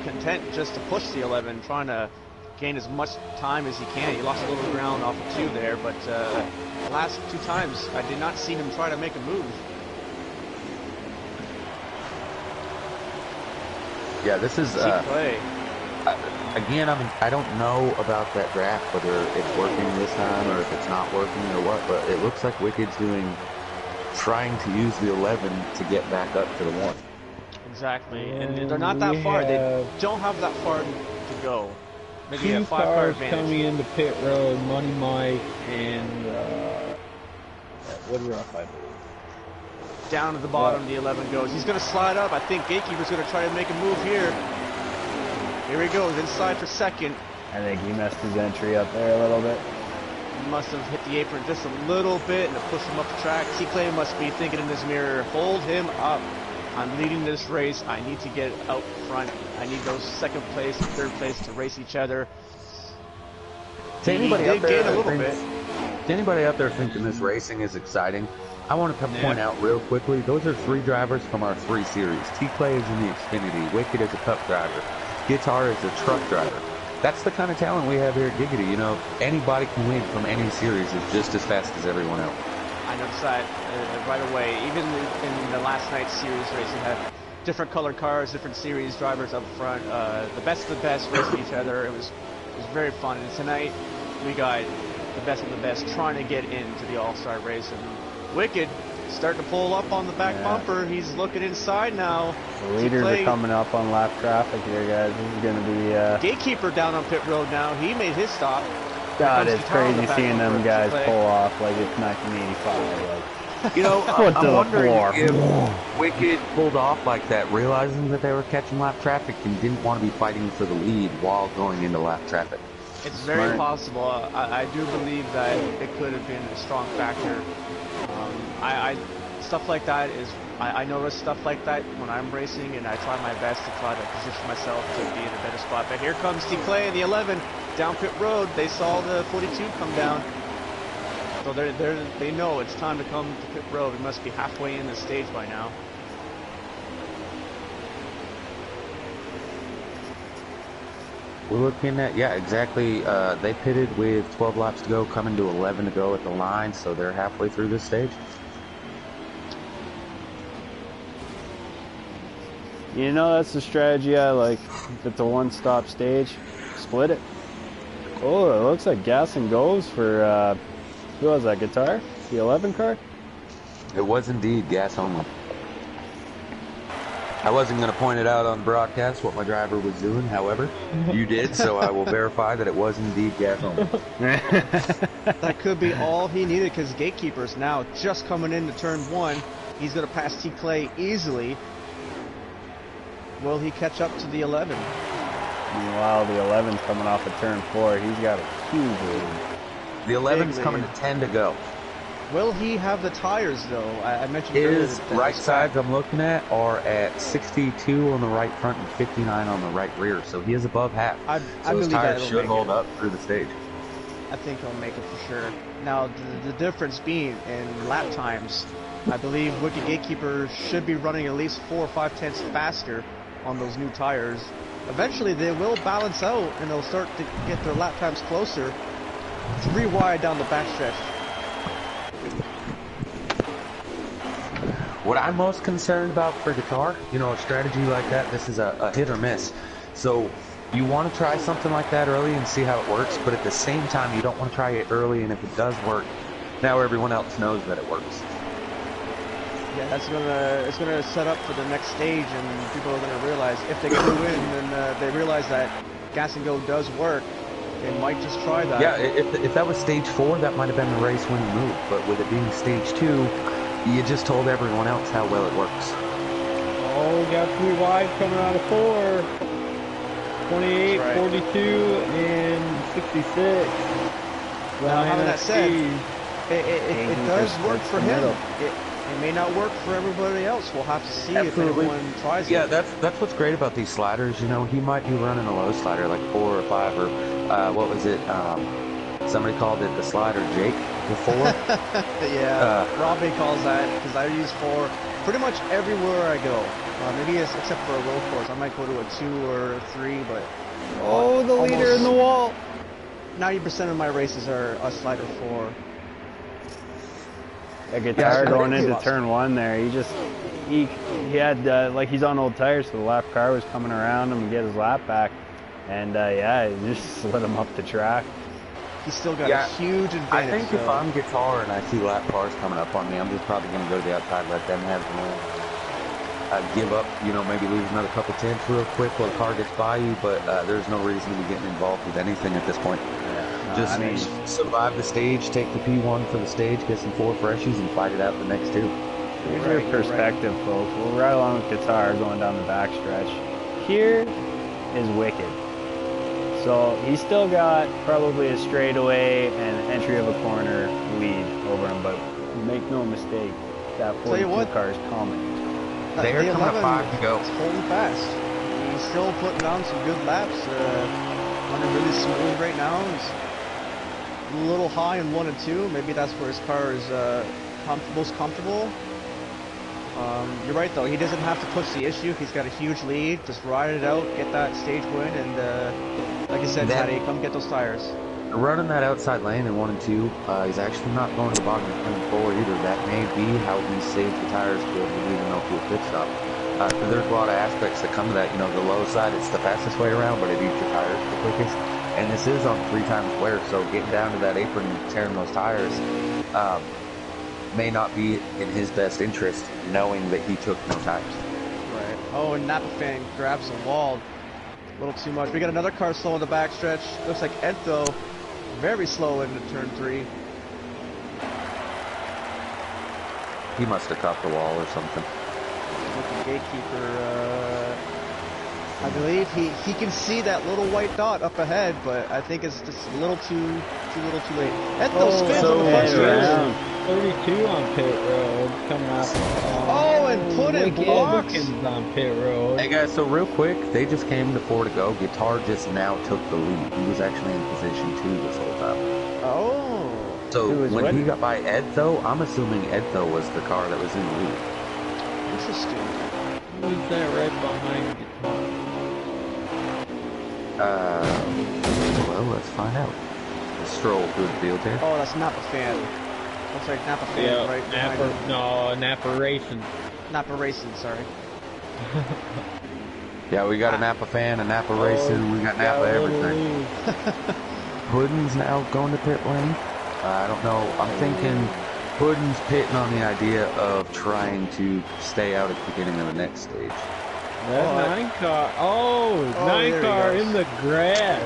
content just to push the 11, trying to gain as much time as he can. He lost a little ground off of 2 there, but the last 2 times I did not see him try to make a move. Yeah, this is again. I don't know about that draft, whether it's working this time or if it's not working or what. But it looks like Wicked's trying to use the 11 to get back up to the 1. Exactly, and they're not that far. They don't have that far to go. maybe a two 5-car cars advantage. coming into pit road, Money Mike and Woodruff, I believe. Down to the bottom, the 11 goes. He's going to slide up. I think Gatekeeper's going to try to make a move here. Here he goes, inside for second. I think he messed his entry up there a little bit. He must have hit the apron just a little bit and it pushed him up the track. T-Clay must be thinking in his mirror, hold him up. I'm leading this race. I need to get out front. I need those second place and third place to race each other. To anybody He out did there gain a little bit. to anybody out there thinking this racing is exciting, I want to point out real quickly, those are 3 drivers from our 3 series. T-Clay is in the Xfinity, Wicked is a Cup driver, Guitar is a truck driver. That's the kind of talent we have here at Giggity. You know, anybody can win from any series is just as fast as everyone else. I noticed that right away. Even in the last night's series race, you had different colored cars, different series drivers up front. The best of the best racing each other. It was very fun. And tonight, we got the best of the best trying to get into the All-Star race. And Wicked starting to pull up on the back bumper. He's looking inside now. The leaders are coming up on lap traffic here, guys. This is going to be... Gatekeeper down on pit road now. He made his stop. God, it's crazy seeing them guys pull off like it's 1985. Like, you know, I'm wondering floor. if Wicked pulled off like that, realizing that they were catching lap traffic and didn't want to be fighting for the lead while going into lap traffic. It's very possible. I do believe that it could have been a strong factor. Stuff like that is, I notice stuff like that when I'm racing, and I try my best to try to position myself to be in a better spot. But here comes T-Clay in the 11 down pit road. They saw the 42 come down, so they know it's time to come to pit road. We must be halfway in the stage by now. We're looking at, yeah, exactly. They pitted with 12 laps to go, coming to 11 to go at the line, so they're halfway through this stage. You know, that's the strategy I like. If it's a one-stop stage, split it. Oh, it looks like gas and goes for, who was that, Guitar? The 11 car? It was indeed gas only. I wasn't going to point it out on broadcast what my driver was doing, however, you did, so I will verify that it was indeed gas only. That could be all he needed, because Gatekeeper's now just coming into turn 1. He's going to pass T-Clay easily. Will he catch up to the 11? Meanwhile, the 11's coming off of turn 4. He's got a huge lead. The 11's coming to 10 to go. Will he have the tires, though? I mentioned his right sides I'm looking at are at 62 on the right front and 59 on the right rear, so he is above half. So his tires should hold up through the stage. I think he'll make it for sure. Now, the difference being in lap times, I believe Wicked Gatekeeper should be running at least 4 or 5 tenths faster on those new tires. Eventually, they will balance out, and they'll start to get their lap times closer. 3 wide down the backstretch. What I'm most concerned about for Guitar, you know, a strategy like that, this is a hit or miss. So you want to try something like that early and see how it works, but at the same time, you don't want to try it early, and if it does work, now everyone else knows that it works. Yeah, it's gonna set up for the next stage, and people are gonna realize if they clue in and they realize that gas and go does work, they might just try that. Yeah, if that was stage 4, that might have been the race-winning move, but with it being stage 2, you just told everyone else how well it works. Oh, we got 3 wide coming out of 4. 28, right. 42, and 66. Now, having that said, it does work for him. It may not work for everybody else. We'll have to see if everyone tries it. Yeah, that's what's great about these sliders. You know, he might be running a low slider, like 4 or 5, or what was it? Somebody called it the slider Jake before. Yeah, Robbie calls that, because I use 4 pretty much everywhere I go. Maybe except for a road course. I might go to a 2 or a 3, but... Oh, the leader in the wall! 90% of my races are a slider 4. That Guitar going into turn 1 there, he had, like, he's on old tires, so the lap car was coming around him to get his lap back, and yeah, he just slid him up the track. He's still got a huge advantage. I think if I'm Guitar and I see lap cars coming up on me, I'm just probably going to go to the outside, let them have the give up, you know, maybe lose another couple tenths real quick while the car gets by you, but there's no reason to be getting involved with anything at this point. Just survive the stage, take the P1 for the stage, get some 4 freshies, and fight it out the next 2. Here's your perspective, folks. We'll ride along with Guitar going down the backstretch. Here is Wicked. So he's still got probably a straightaway and entry of a corner lead over him, but make no mistake, that 42 car is coming. They're coming at 5 to go. He's holding fast. He's still putting down some good laps. Running really smooth right now. He's a little high in 1 and 2. Maybe that's where his car is most comfortable. You're right though. He doesn't have to push the issue. He's got a huge lead. Just ride it out, get that stage win, and like I said, Patty, come get those tires. Running that outside lane in 1 and 2, he's actually not going to the bottom of turn 4 either. That may be how he saved the tires to even know to a pit stop. There's a lot of aspects that come to that. You know, the low side, it's the fastest way around, but it eats your tires the quickest. And this is on 3 times wear, so getting down to that apron and tearing those tires may not be in his best interest, knowing that he took no tires. Right. Oh, and Napa fan grabs the wall a little too much. We got another car slow in the backstretch. Looks like Ed, though, very slow into turn 3. He must have caught the wall or something. Looking gatekeeper, I believe he can see that little white dot up ahead, but I think it's just a little too late. Ethel spins on the front stretch. 32 on pit road coming up. Oh, and put in blocks on pit road. Hey guys, so real quick, they just came to 4 to go. Guitar just now took the lead. He was actually in position 2 this whole time. Oh. So when he got by Ed though, I'm assuming Ed though was the car that was in the lead. Interesting. Who's that right behind Guitar? Well, let's find out. Let's stroll through the field here. Oh, that's Napa fan. Looks like Napa fan right behind him. No, Napa Racing. Napa Racing, sorry. Yeah, we got a Napa fan, a Napa Racing, we got Napa everything. Puddin's now going to pit lane. I don't know. I'm thinking Puddin's pitting on the idea of trying to stay out at the beginning of the next stage. That 9 car. Oh, 9 car in the grass.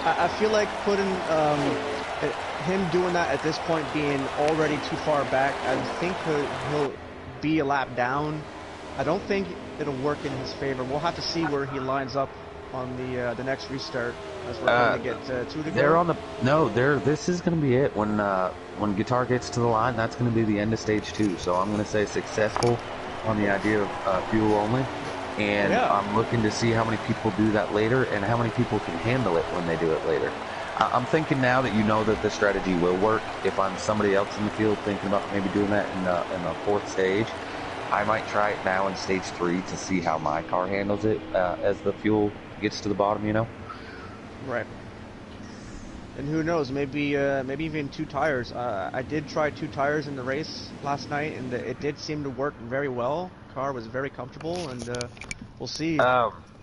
I feel like Puddin, him doing that at this point being already too far back, I think he'll be a lap down. I don't think it'll work in his favor. We'll have to see where he lines up on the next restart as we're going to get 2 to go. They're on the this is going to be it when Guitar gets to the line. That's going to be the end of stage 2. So I'm going to say successful on the idea of fuel only. And I'm looking to see how many people do that later and how many people can handle it when they do it later. I'm thinking now that you know that the strategy will work. If I'm somebody else in the field thinking about maybe doing that in the 4th stage, I might try it now in stage 3 to see how my car handles it as the fuel gets to the bottom, you know? Right. And who knows, maybe even 2 tires. I did try 2 tires in the race last night, and it did seem to work very well. Car was very comfortable, and we'll see.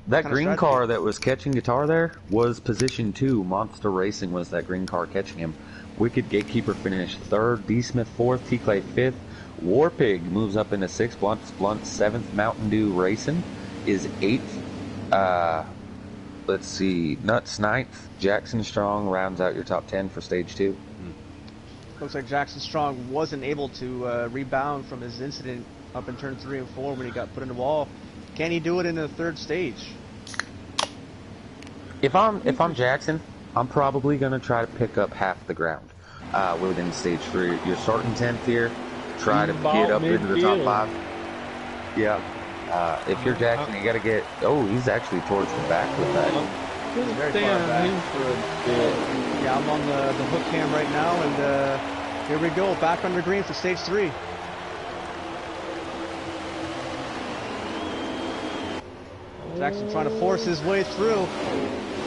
That green car that was catching Guitar there was position 2. Monster Racing was that green car catching him. Wicked Gatekeeper finished 3rd, D Smith 4th, T Clay 5th. Warpig moves up into 6th, Blunt 7th, Mountain Dew Racing is 8th. Let's see, Nuts 9th, Jackson Strong rounds out your top 10 for stage 2. Looks like Jackson Strong wasn't able to rebound from his incident up in turn 3 and 4 when he got put in the wall. Can he do it in the 3rd stage? If I'm Jackson, I'm probably gonna try to pick up half the ground within stage 3. You're starting 10th here. Try to get up into the top 5. Yeah. If you're Jackson, you gotta get. Oh, he's actually towards the back with that. Very far back. Yeah, I'm on the hook cam right now, and here we go, back under green for stage 3. Jackson trying to force his way through.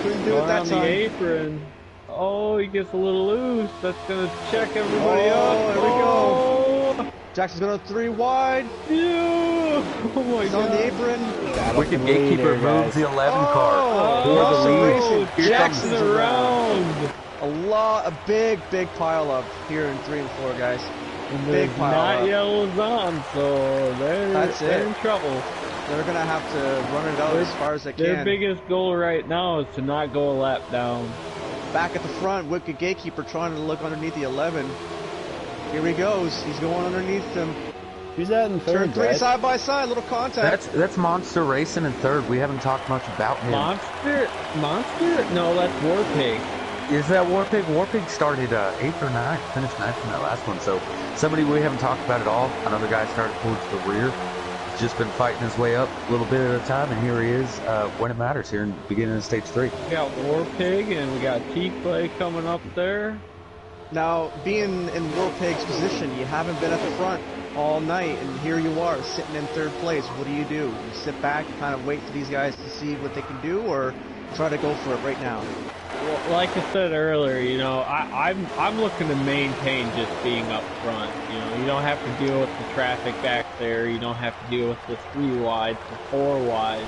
Couldn't do it that time. On the apron. Oh, he gets a little loose. That's gonna check everybody up. There we go. Jackson's going 3 wide. Yeah. Oh my God. On the apron. Wicked Gatekeeper moves the 11 car. Jackson's around. A big pile up here in 3 and 4, guys. And Big there's pile not up. yellows on, so they're in trouble. They're gonna have to run it out as far as they Their can. biggest goal right now is to not go a lap down. Back at the front, Wicked Gatekeeper trying to look underneath the 11. Here he goes. He's going underneath them. Who's that in Turn third, 3 Brad? side by side, little contact. That's Monster Racing in third. We haven't talked much about him. Monster? No, that's Warpig. Is that Warpig? Warpig started 8th or 9th, finished 9th in that last one. So somebody we haven't talked about at all. Another guy started towards the rear. Just been fighting his way up a little bit at a time, and here he is when it matters here in the beginning of stage 3. We got Warpig and we got T-Clay coming up there. Now, being in Warpig's position, you haven't been at the front all night, and here you are sitting in third place. What do? You sit back, kind of wait for these guys to see what they can do, or try to go for it right now? Well, like I said earlier, you know, I'm looking to maintain just being up front. You know, you don't have to deal with the traffic back there. You don't have to deal with the 3 wides, the 4 wides.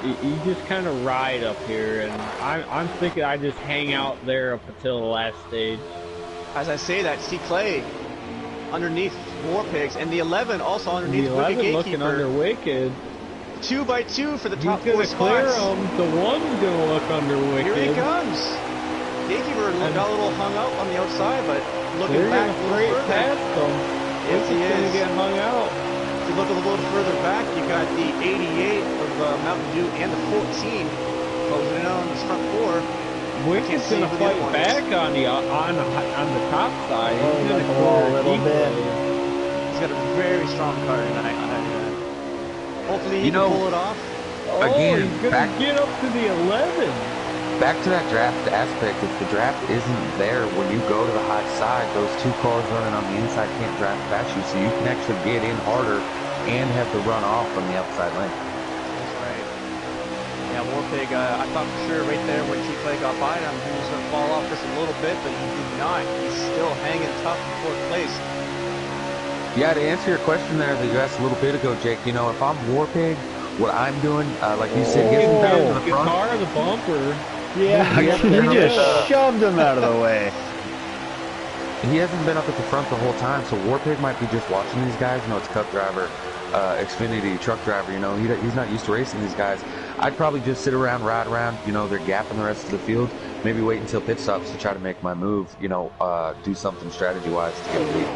You just kind of ride up here, and I'm thinking I just hang out there up until the last stage. As I say that, see Clay underneath Warpigs, and the 11 also underneath The Wicked 11 Gatekeeper. looking under Wicked. 2 by 2 for the He's top 4 gonna clear spots. him. The one's gonna look under Wicked. Here he comes. Gatekeeper got a little hung out on the outside, but looking They're back gonna a little freight further. past them. Yes, he Wicked's gonna is. get hung out. If you look a little further back, you got the 88 of Mountain Dew and the 14 closing in on this front 4. Wicked's see gonna who the fight other one back on the top side. Oh, He's gonna like a clear little bit. He's got a very strong car tonight. Hopefully he You can know, pull it off. Oh, Again, he's gonna back- get up to the 11. Back to that draft aspect, if the draft isn't there when you go to the high side, those 2 cars running on the inside can't draft past you, so you can actually get in harder and have the run off from the outside lane. That's right. Yeah, Warpig, I thought for sure right there when T-Clay got by him, he was going to fall off just a little bit, but he did not. He's still hanging tough in 4th place. Yeah, to answer your question there that you asked a little bit ago, Jake, you know, if I'm Warpig, what I'm doing, like you said, he hasn't been up to the front. Guitar the bumper. Yeah, you just shoved him out of the way. He hasn't been up at the front the whole time, so Warpig might be just watching these guys. You know, it's Cup driver, Xfinity truck driver. You know, he's not used to racing these guys. I'd probably just sit around, ride around. You know, they're gapping the rest of the field. Maybe wait until pit stops to try to make my move. You know, do something strategy-wise to get a lead.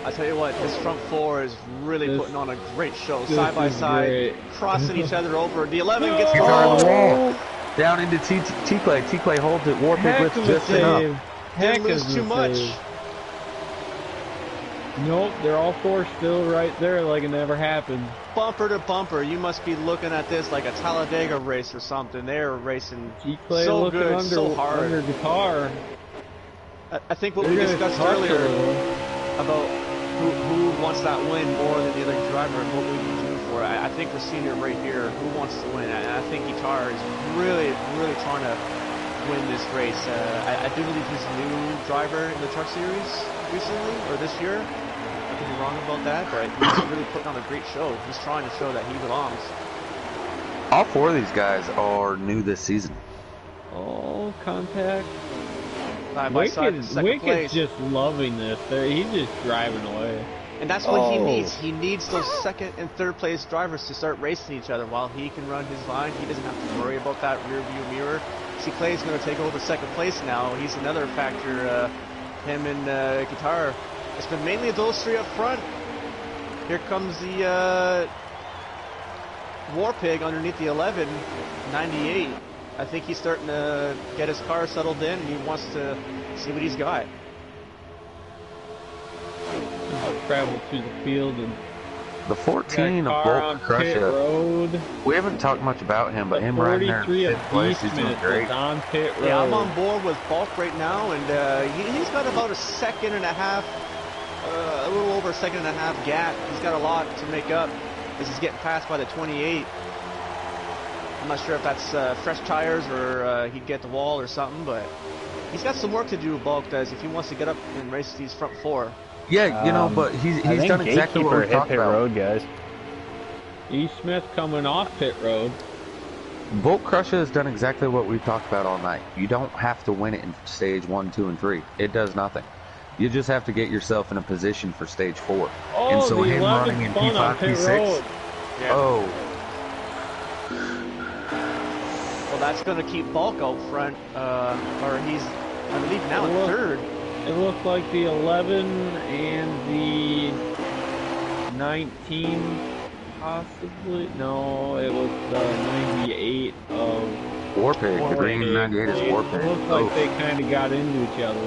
I tell you what, this front 4 is really putting on a great show. This Side by is side, great. crossing each other over. The 11 gets Here's our caught. wall. Down into T-Clay. T-Clay holds it. Warpig Heck lifts of a just enough. save. Heck Didn't lose of too a much. save. Nope, they're all 4 still right there like it never happened. Bumper to bumper, you must be looking at this like a Talladega race or something. They're racing T-Clay so looking good, under, so hard. under guitar. I think what They're we gonna discussed touch a earlier little. about who wants that win more than the other driver and what we can do for it. I think we're seeing it right here. Who wants to win? And I think Guitar is really, really trying to win this race. I do believe he's a new driver in the Truck Series recently, or this year. I could be wrong about that, but he's really putting on a great show. He's trying to show that he belongs. All 4 of these guys are new this season. Oh, contact. Side by side in second Wicked's place. just loving this. He's just driving away. And that's what he Oh. needs. He needs those second and third place drivers to start racing each other while he can run his line. He doesn't have to worry about that rear view mirror. See, Clay's going to take over second place now. He's another factor. Him and Guitar. It's been mainly those 3 up front. Here comes the Warpig underneath the 11, 98. I think he's starting to get his car settled in, and he wants to see what he's got. I'll travel through the field and The 14 got of car Bolt on Crush pit It. road. We haven't talked much about him, but him riding there in 43 of 5th place, he's doing D-Smith great. is on pit road. Yeah, I'm on board with Bulk right now, and he's got about a second and a half, a little over a second and a half gap. He's got a lot to make up as he's getting passed by the 28. I'm not sure if that's fresh tires or he'd get the wall or something, but he's got some work to do, Bulk does, if he wants to get up and race these front 4. Yeah, you know, but I he's think done exactly what Gatekeeper we hit talked pit about. road, guys. E-Smith coming off pit road. Bolt Crusher has done exactly what we've talked about all night. You don't have to win it in stage 1, 2, and 3. It does nothing. You just have to get yourself in a position for stage 4. Oh, and so the him 11 running in spun on P5, pit P6. road. Yeah. Oh, Well, that's going to keep Bulk out front, or he's, I believe, now in third. It looked like the 11 and the 19, possibly. No, it was the 98 of Warpig. The green 98 is Warpig. It looked like they kind of got into each other.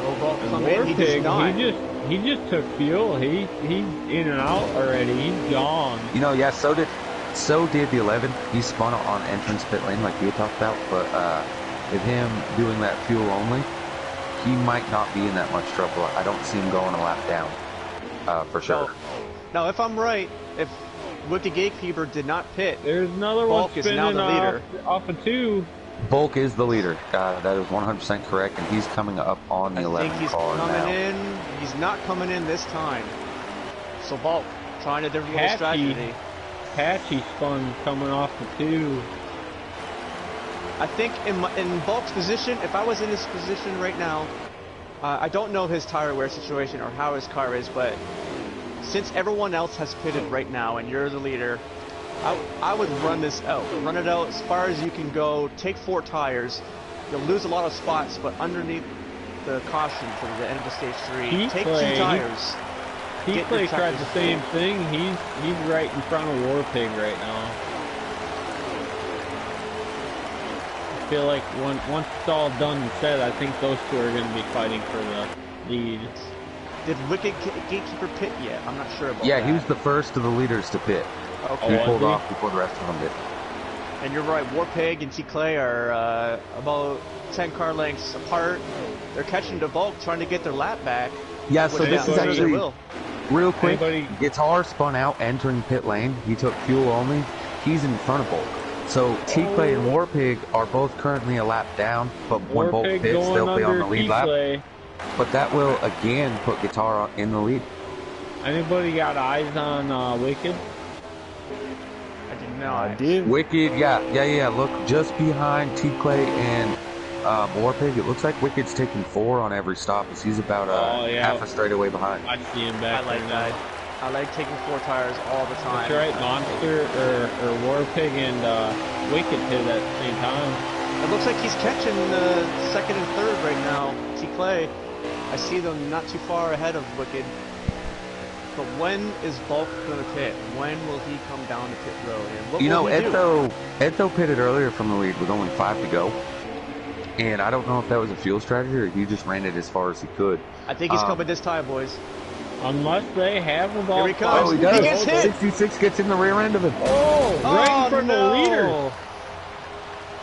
Will Bulk come in? He does not. He just took fuel. He's in and out already. He's gone. You know, yeah, so did the 11. He spun on entrance pit lane like you had talked about, but with him doing that fuel only, he might not be in that much trouble. I don't see him going a lap down, for sure. Now, if I'm right, if Wicked Gatekeeper did not pit, there's another Bulk one is spinning now the leader. off of 2. Bulk is the leader. That is 100% correct, and he's coming up on the 11 I think he's car coming now. in. He's not coming in this time. So Bulk, trying a different little strategy. Patchy spun coming off the 2. I think in Bulk's position, if I was in his position right now, I don't know his tire wear situation or how his car is, but since everyone else has pitted right now and you're the leader, I would run this out. Run it out as far as you can go. Take 4 tires. You'll lose a lot of spots, but underneath the caution for the end of stage 3, take 2 tires. P-Clay tried the same thing. He's right in front of Warpig right now. I feel like once it's all done and said, I think those 2 are going to be fighting for the lead. Did Wicked Gatekeeper pit yet? I'm not sure about that. Yeah, he was the first of the leaders to pit. Okay. He pulled off before the rest of them did. And you're right, Warpig and T-Clay are about 10 car lengths apart. They're catching the Bulk, trying to get their lap back. Yeah, so this is actually, real quick, Guitar spun out entering pit lane. He took fuel only. He's in front of Bulk. So T-Clay and Warpig are both currently a lap down, but when Bulk pits, they'll be on the lead lap. But that will, again, put Guitar in the lead. Anybody got eyes on Wicked? I did not. Wicked, yeah. Look, just behind T-Clay and Warpig, it looks like Wicked's taking 4 on every stop, as he's about half a straightaway behind. I see him back I like that. I like taking 4 tires all the time. That's right, Monster or Warpig and Wicked hit at the same time. It looks like he's catching 2nd and 3rd right now. T-Clay, I see them not too far ahead of Wicked. But when is Bulk going to pit? When will he come down to pit road? And what will he do? Edo pitted earlier from the lead with only 5 to go. And I don't know if that was a fuel strategy or he just ran it as far as he could. I think he's coming this time, boys. Unless they have about Here he comes. Oh, he does. He gets hit. 66 gets in the rear end of him. Oh, right in front of the leader.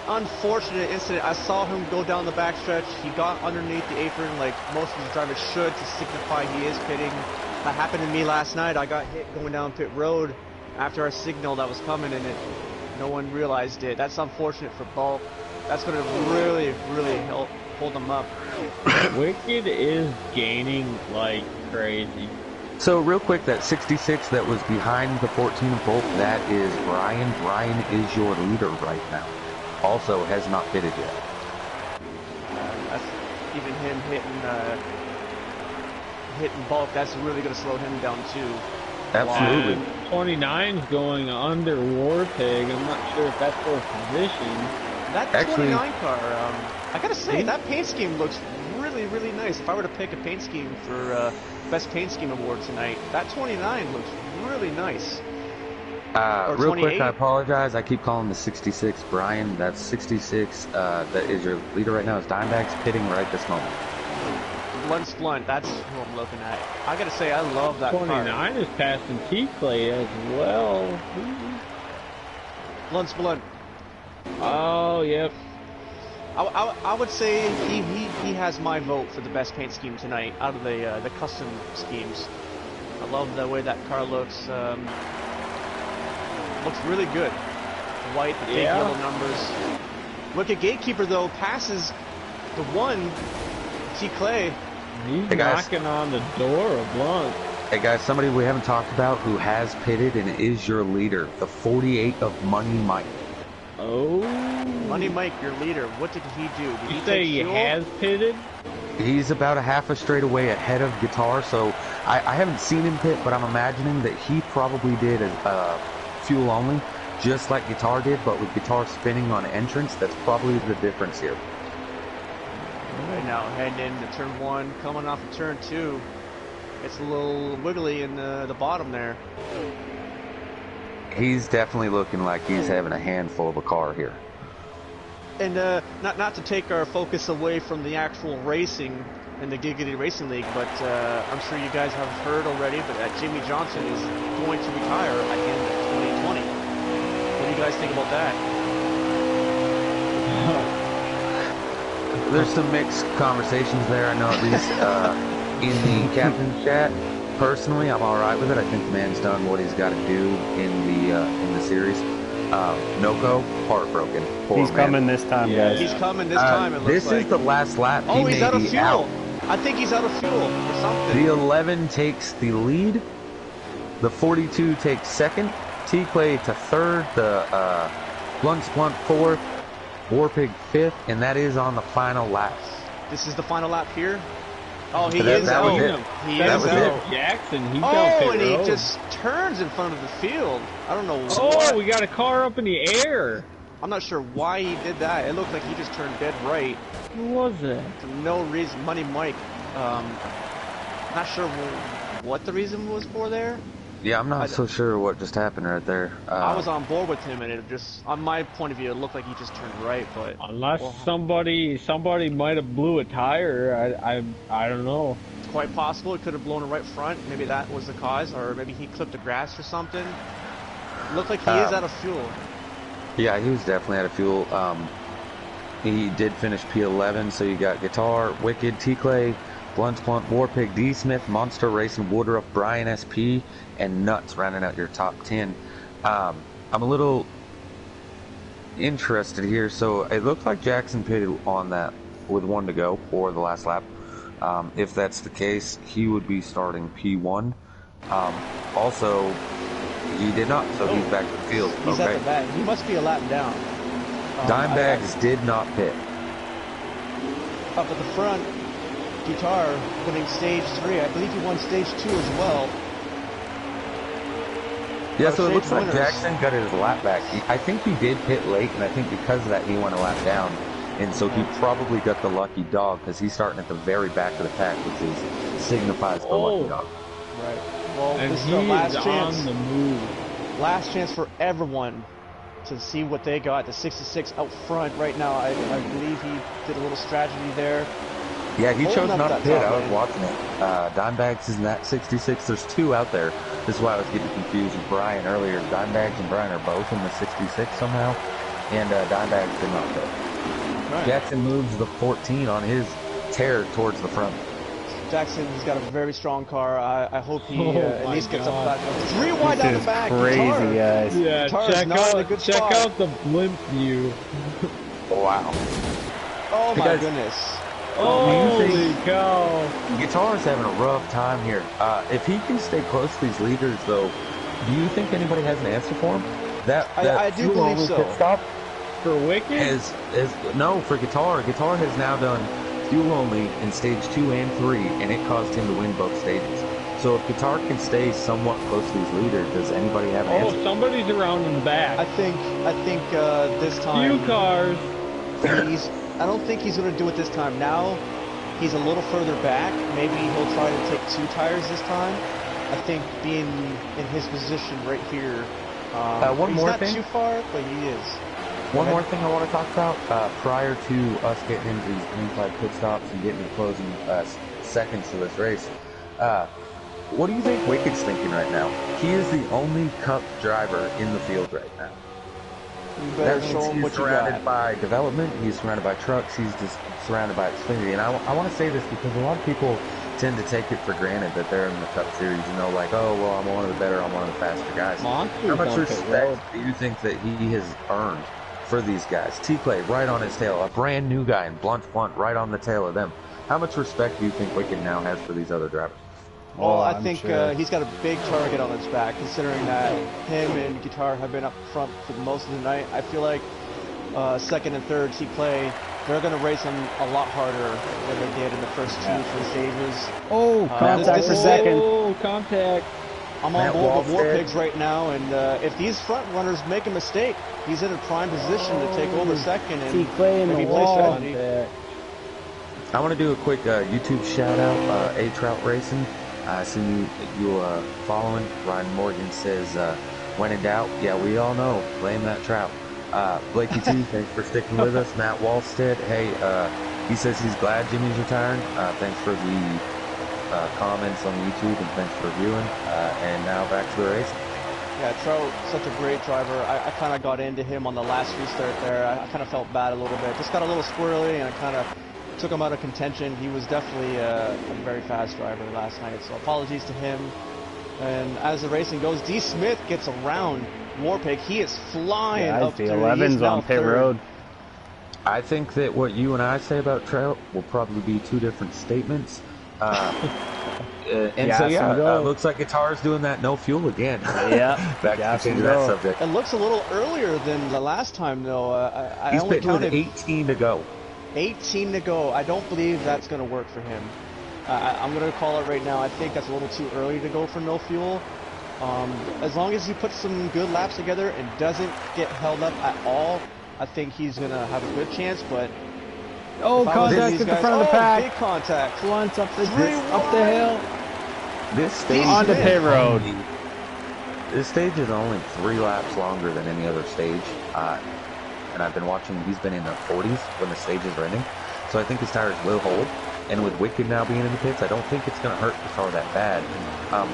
Unfortunate incident. I saw him go down the backstretch. He got underneath the apron like most of his drivers should to signify he is pitting. That happened to me last night. I got hit going down pit road after I signaled I was coming, and no one realized it. That's unfortunate for Bulk. That's going to really, really help hold him up. Wicked is gaining like crazy. So real quick, that 66 that was behind the 14 of Bulk, that is Brian. Brian is your leader right now. Also has not pitted yet. That's even him hitting Bulk. That's really going to slow him down too. Absolutely. 29's going under Warpig. I'm not sure if that's for position. That 29 car, I gotta say, that paint scheme looks really, really nice. If I were to pick a paint scheme for Best Paint Scheme Award tonight, that 29 looks really nice. Real quick, I apologize. I keep calling the 66 Brian. That's 66. That is your leader right now. Is Dimebag's pitting right this moment. Blunt, that's who I'm looking at. I gotta say, I love that 29 car. is passing T-Clay as well. Blunt. Oh, yep. I would say he has my vote for the best paint scheme tonight out of the custom schemes. I love the way that car looks. Looks really good. White, the big yellow numbers. Wicked Gatekeeper though passes the 1, T-Clay. He's knocking on the door of Blunt. Hey guys, somebody we haven't talked about who has pitted and is your leader, the 48 of Money Mike. Oh. Money Mike, your leader, what did he do? Did You he say take he fuel? has pitted? He's about a half a straightaway ahead of Guitar, so I haven't seen him pit, but I'm imagining that he probably did fuel only, just like Guitar did, but with Guitar spinning on entrance. That's probably the difference here. Right now, heading into turn 1, coming off of turn 2. It's a little wiggly in the bottom there. He's definitely looking like he's having a handful of a car here. And not to take our focus away from the actual racing in the Giggity Racing League, but I'm sure you guys have heard already, but Jimmy Johnson is going to retire at the end of 2020. What do you guys think about that? There's some mixed conversations there. I know at least in the captain's chat. Personally, I'm all right with it. I think the man's done what he's got to do in the series. Noko, heartbroken. Poor He's man. coming this time, guys. He's coming this time, it looks This like. is the last lap. Oh, He he's may out of be fuel. out. I think he's out of fuel or something. The 11 takes the lead. The 42 takes second. T-Clay to third. The Blunt fourth. Warpig fifth. And that is on the final lap. This is the final lap here. Oh, he That- is that out. was it. He That is was out. it. Jackson, he's down pit Oh, and he road. just turns in front of the field. I don't know Oh, what. we got a car up in the air. I'm not sure why he did that. It looked like he just turned dead right Who was it? for no reason. Money Mike. Not sure what the reason was for there. Yeah, I'm not so sure what just happened right there. I was on board with him, and it just, on my point of view, it looked like he just turned right. But Unless well, somebody might have blew a tire. I don't know. it's quite possible it could have blown a right front. Maybe that was the cause, or maybe he clipped the grass or something. Looked like he is out of fuel. Yeah, he was definitely out of fuel. He did finish P11, so you got Guitar, Wicked, T-Clay, Blunt, Warpig, D-Smith, Monster Racing, Woodruff, Brian SP, and Nuts rounding out your top 10. I'm a little interested here. So it looked like Jackson pitted on that with 1 to go, or the last lap. If that's the case, he would be starting P1. Also, he did not, so he's back to the field. He's okay. at the back. He must be a lap down. Dimebags did not pit. Up at the front, Guitar winning stage 3. I believe he won stage 2 as well. Yeah, Our so it looks stage like winners. Jackson got his lap back. I think he did pit late, and I think because of that he went a lap down. And so he probably got the lucky dog, because he's starting at the very back of the pack, which signifies the lucky dog. Right. Well, And this is he the is last chance. on the move. Last chance for everyone to see what they got. The 66 out front right now. I believe he did a little strategy there. Yeah, he Holding chose up not to that pit. top I was lane. watching it. Dimebags is in that 66. There's 2 out there. This is why I was getting confused with Brian earlier. Dimebags and Brian are both in the 66 somehow, and Dimebags did not pit. Right. Jackson moves the 14 on his tear towards the front. Jackson's got a very strong car. I hope he Oh at my least gets God. up back. 3 wide This down the is back. crazy, Guitar. guys. Yeah, Guitar's not in a good check spot. out the blimp view. Wow. Oh Hey, my guys. goodness. Holy cow! Guitar's having a rough time here. If he can stay close to these leaders, though, do you think anybody has an answer for him? I do fuel believe only so. pit stop For Wicked? no, for Guitar. Guitar has now done fuel only in stage 2 and 3, and it caused him to win both stages. So if Guitar can stay somewhat close to these leaders, does anybody have an Oh, answer? somebody's around in the back. I think this time Few cars. I don't think he's going to do it this time. Now he's a little further back. Maybe he'll try to take 2 tires this time. I think being in his position right here, One he's more not thing. too far, but he is. One more thing I want to talk about. Prior to us getting into these green flag pit stops and getting to closing seconds to this race, what do you think Wicked's thinking right now? He is the only Cup driver in the field right now. You better That show means him he's what you surrounded got. by development, he's surrounded by trucks, he's just surrounded by Xfinity. And I want to say this because a lot of people tend to take it for granted that they're in the Cup Series, like, oh, well, I'm one of the better, I'm one of the faster guys. Monsters How much on pit respect road. do you think that he has earned for these guys? T-Clay right on his tail, a brand new guy, and Blunt right on the tail of them. How much respect do you think Wicked now has for these other drivers? Well, I I'm think sure. he's got a big target on his back, considering that him and Guitar have been up front for most of the night. I feel like second and third, T-Clay, they're going to race him a lot harder than they did in the first two, 3 stages. Oh, contact this for is it. second. Oh, contact. I'm on board with War Pigs right now, and if these front runners make a mistake, he's in a prime position to take over second and T-Clay in the maybe play wall. strategy. I want to do a quick YouTube shout out, A-Trout Racing. I see you following. Ryan Morgan says, when in doubt, yeah, we all know, blame that trout. Blakey T, thanks for sticking with us. Matt Wallstead, hey, he says he's glad Jimmy's retiring. Thanks for the comments on YouTube and thanks for viewing. And now back to the race. Yeah, Trout, such a great driver. I kind of got into him on the last restart there. I kind of felt bad a little bit. Just got a little squirrely and I kind of took him out of contention. He was definitely a very fast driver last night, so apologies to him. And as the racing goes, D. Smith gets around Warpig. He is flying up the to 11's on pit road. I think that what you and I say about Trout will probably be two different statements. Looks like Guitar's doing that no fuel again. Yeah, back to change that subject. It looks a little earlier than the last time, though. He's pitting with 18 to go. 18 to go. I don't believe that's going to work for him. I'm going to call it right now. I think that's a little too early to go for no fuel. As long as he puts some good laps together and doesn't get held up at all, I think he's going to have a good chance. But contact at the front of the pack. Big contact. Once up the hill. This stage on the pit road. This stage is only 3 laps longer than any other stage. And I've been watching, he's been in the 40s when the stage is running. So I think his tires will hold. And with Wicked now being in the pits, I don't think it's going to hurt Guitar that bad.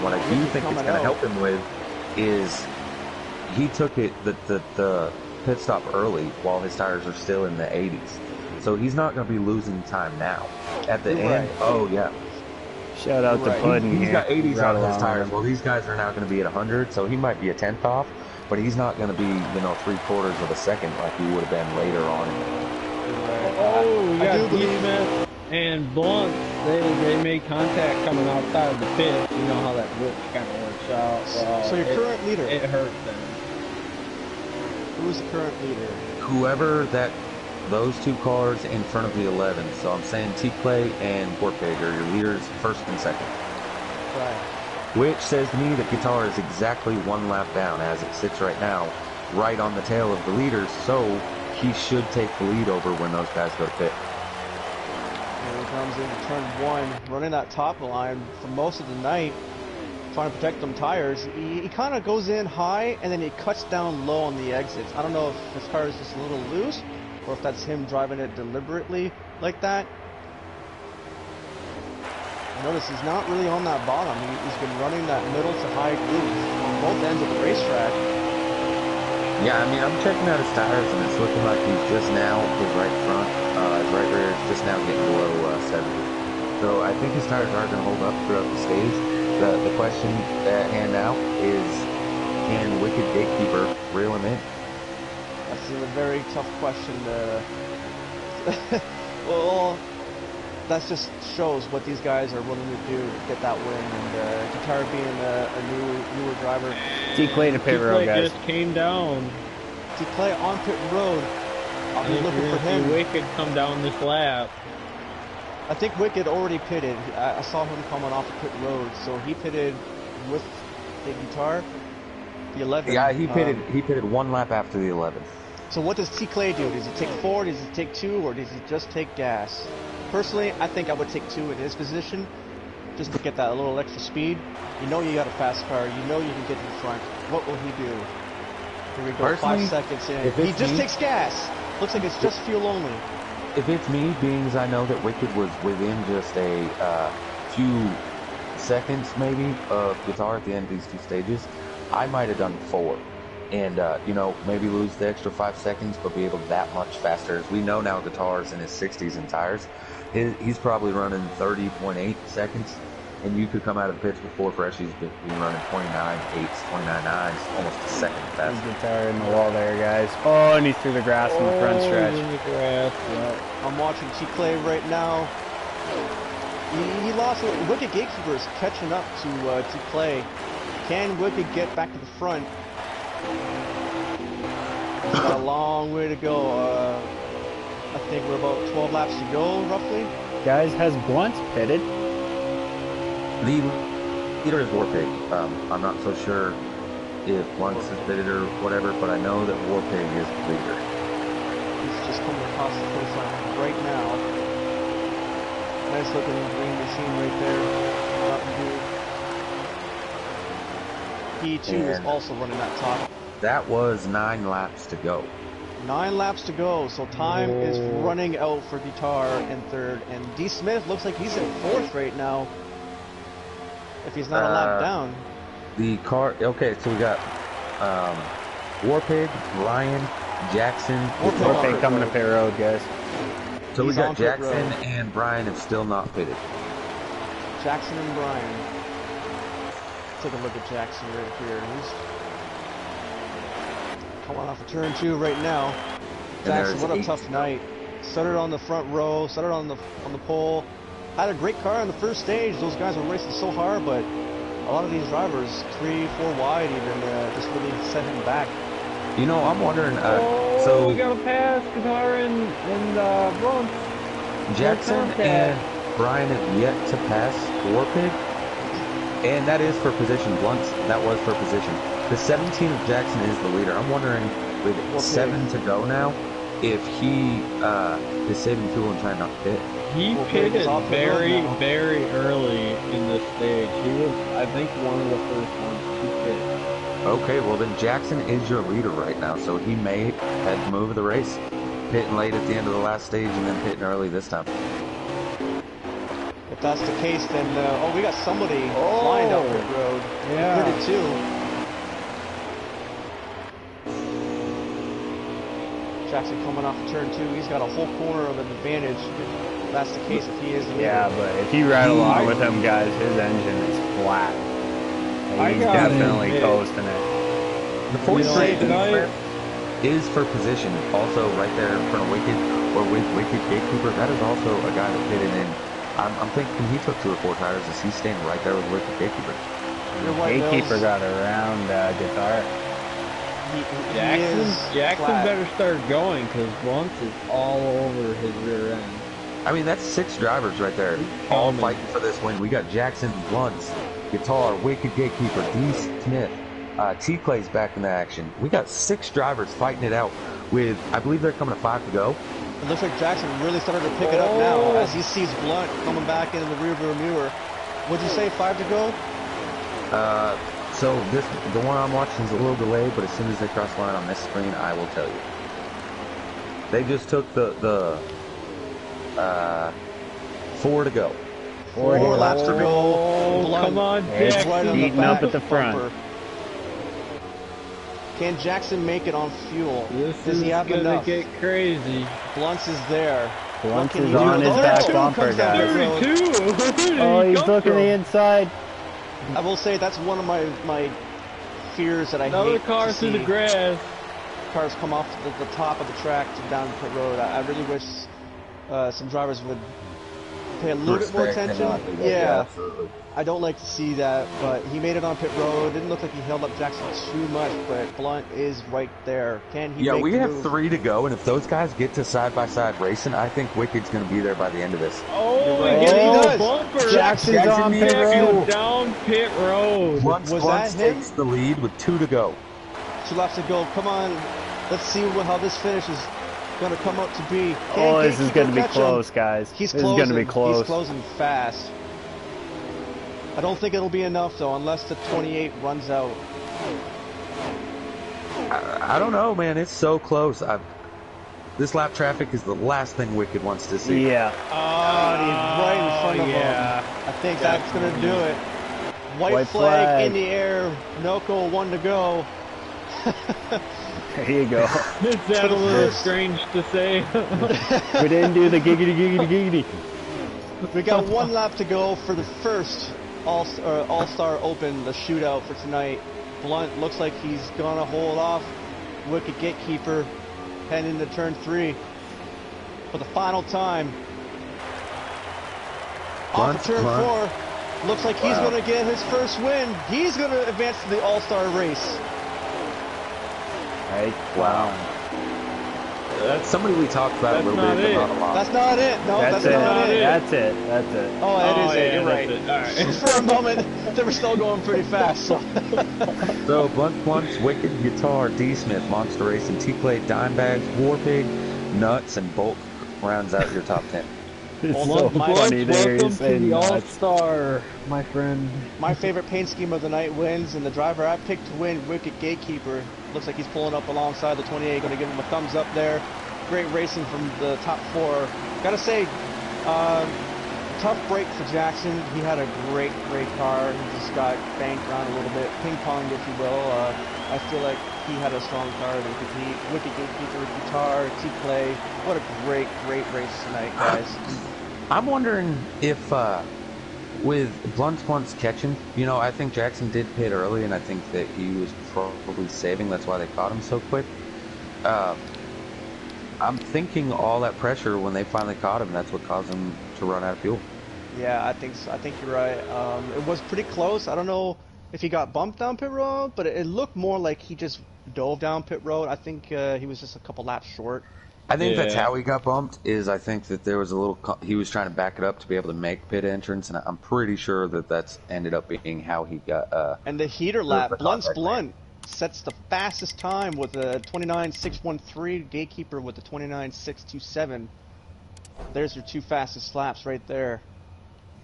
What I do think it's going to help him with is he took the pit stop early while his tires are still in the 80s. So he's not going to be losing time now. At the end, yeah. Shout out to Puddin'. He's got 80s on his tires. Well, these guys are now going to be at 100, so he might be a 10th off. But he's not going to be, 3/4 of a second like he would have been later on. We got D-Smith and Blunt. They made contact coming outside of the pit. You know how that whip kind of works out. So your current leader. It hurt them. Who's the current leader? Whoever those 2 cars in front of the 11. So I'm saying T-Clay and Warpig are your leaders, first and second. Right. Which says to me that Guitar is exactly 1 lap down as it sits right now, right on the tail of the leaders, so he should take the lead over when those guys go to pit. Here he comes in turn 1, running that top line for most of the night, trying to protect them tires. He kind of goes in high, and then he cuts down low on the exits. I don't know if his car is just a little loose, or if that's him driving it deliberately like that. Notice he's not really on that bottom. He's been running that middle to high groove on both ends of the racetrack. Yeah, I mean, I'm checking out his tires, and it's looking like he's just now, his right front, his right rear is just now getting below 70. So I think his tires are going to hold up throughout the stage. The question at hand now is, can Wicked Gatekeeper reel him in? That's a very tough question to... Well, that just shows what these guys are willing to do to get that win. And Guitar being a newer driver. T-Clay to pit road, guys. Just came down. T-Clay on pit road. I'll be looking for him. Wicked come down this lap. I think Wicked already pitted. I saw him coming off the pit road, so he pitted with the Guitar. The 11. Yeah, he pitted 1 lap after the 11. So what does T-Clay do? Does he take 4? Does he take 2? Or does he just take gas? Personally, I think I would take 2 in his position, just to get that little extra speed. You know you got a fast car. You know you can get in front. What will he do? Here we go, Personally, 5 seconds in. He just takes gas. Looks like it's just fuel only. If it's me, being as I know that Wicked was within just a few seconds maybe of Guitar at the end of these 2 stages, I might have done 4. And, maybe lose the extra 5 seconds, but be able that much faster. As we know now, Guitar's in his 60s in tires. He's probably running 30.8 seconds, and you could come out of the pits before fresh. He's been running 29.8s, 29.9s, almost a second faster. Guitar in the wall there, guys. Oh, and he's through the grass in the front stretch. In the grass, yeah. I'm watching T-Clay right now. He lost. Wicked Gatekeeper is catching up to T-Clay. Can Wicked get back to the front? He's got a long way to go. I think we're about 12 laps to go, roughly. Guys, has Blunt pitted? The leader is Warpig. I'm not so sure if Blunt's is pitted or whatever, but I know that Warpig is the leader. He's just coming across the finish line right now. Nice looking green machine right there. He too is also running that top. That was 9 laps to go. 9 laps to go, so time is running out for Guitar in third, and D. Smith looks like he's in fourth right now. If he's not a lap down. The car. Okay, so we got Warpig, Ryan, Jackson. Warpig coming to pit road, guys. So we got Jackson and Brian have still not pitted. Jackson and Brian. Take a look at Jackson right here. He's coming off of turn 2 right now. Jackson, what a tough night. Started on the front row, started on the pole. Had a great car on the first stage. Those guys were racing so hard, but a lot of these drivers, 3, 4 wide even, just really set him back. You know, I'm wondering, so we got to pass Guitar and Blunt. Jackson and Brian have yet to pass Warpig, and that is for position. Blunt's, that was for position. The 17 of Jackson is the leader. I'm wondering, with 7 to go now, if he is saving fuel and trying not to pit. He pitted very, very early in this stage. He was, I think, one of the first ones to pit. Okay, well then Jackson is your leader right now, so he may head the move of the race. Pitting late at the end of the last stage and then pitting early this time. If that's the case, then, we got somebody flying down pit road. Yeah. Pitted too. Jackson coming off of turn 2, he's got a whole corner of an advantage. If that's the case, if he is the leader. Yeah, but if you ride along with him, guys, his engine is flat. Like, he's definitely coasting it. The 43 is for position. Also, right there in front of Wicked, or with Wicked Gatekeeper, that is also a guy that pitted in. I'm thinking he took 2 or 4 tires. Is he staying right there with Wicked Gatekeeper? Gatekeeper got around Guitar. Jackson better start going because Blunt is all over his rear end. I mean, that's 6 drivers right there, all fighting for this win. We got Jackson, Blunt, Guitar, Wicked Gatekeeper, D. Smith, T-Clay's back in the action. We got 6 drivers fighting it out with, I believe they're coming to 5 to go. It looks like Jackson really started to pick it up now as he sees Blunt coming back into the rearview mirror. Would you say 5 to go? So the one I'm watching is a little delayed, but as soon as they cross the line on this screen, I will tell you. They just took the 4 to go. 4 laps to go. Blunt, come on, Jackson. Right on Eating up at the front. Bumper. Can Jackson make it on fuel? Does he have enough? Get crazy. Blunt's is there. Blunt is on his back bumper, guys. 32. Oh, he's looking the inside. I will say that's one of my fears that I Another hate car to through see. the grass. Cars come off the top of the track to down pit road. I really wish some drivers would pay a little bit more attention. Yeah, I don't like to see that, but he made it on pit road. Didn't look like he held up Jackson too much, but Blunt is right there. Can he? Yeah, make we the have move? 3 to go, and if those guys get to side-by-side racing, I think Wicked's going to be there by the end of this. Oh, Right. he does. bumper. Jackson's on pit road. Down pit road. Blunt that him? takes the lead with 2 to go. 2 laps to go. Come on, let's see how this finish is going to come out to be. Oh, this is going to be close, guys. He's this closing. is going to be close. He's closing fast. I don't think it'll be enough though, unless the 28 runs out. I don't know, man. It's so close. This lap traffic is the last thing Wicked wants to see. Yeah. Oh, and he's right in front of him. I think that's going to do it. White flag in the air. Noko 1 to go. There you go. Is that a little strange to say? We didn't do the giggity. We got 1 lap to go for the first All-Star Open, the shootout for tonight. Blunt looks like he's gonna hold off Wicked Gatekeeper heading into turn 3 for the final time. Off of turn 4, looks like he's gonna get his first win. He's gonna advance to the All-Star race. Right? Wow. somebody we talked about a little bit, but not a lot. That's not it. No, That's that's it. not it. That's it. That's it. Oh, it is it. yeah, You're right. All right. For a moment, they were still going pretty fast. So, So Blunts, Wicked, Guitar, D-Smith, Monster Racing, T-Plate, Dime Bags, Warpig, Nuts, and Bulk rounds out your top 10. It's Well, so funny to hear you Welcome to say the nuts. All-Star, my friend. my favorite paint scheme of the night wins, and the driver I picked to win, Wicked Gatekeeper, looks like he's pulling up alongside the 28. Going to give him a thumbs up there. Great racing from the top 4. Gotta say, tough break for Jackson. He had a great car. He just got banked around a little bit, ping-ponged, if you will. I feel like he had a strong car to compete. Wicked Gatekeeper, Guitar, T-Play. What a great race tonight, guys. I'm wondering if, with Blunts catching, I think Jackson did pit early, and I think that he was probably saving. That's why they caught him so quick. I'm thinking all that pressure when they finally caught him, that's what caused him to run out of fuel. Yeah, I think so. I think you're right. It was pretty close. I don't know if he got bumped down pit road, but it looked more like he just dove down pit road. I think he was just a couple laps short. I think that's how he got bumped, is I think that there was a little, he was trying to back it up to be able to make pit entrance, and I'm pretty sure that that's ended up being how he got, and the heater lap, Blunt sets the fastest time with a 29.613, Gatekeeper with a 29.627. There's your 2 fastest laps right there.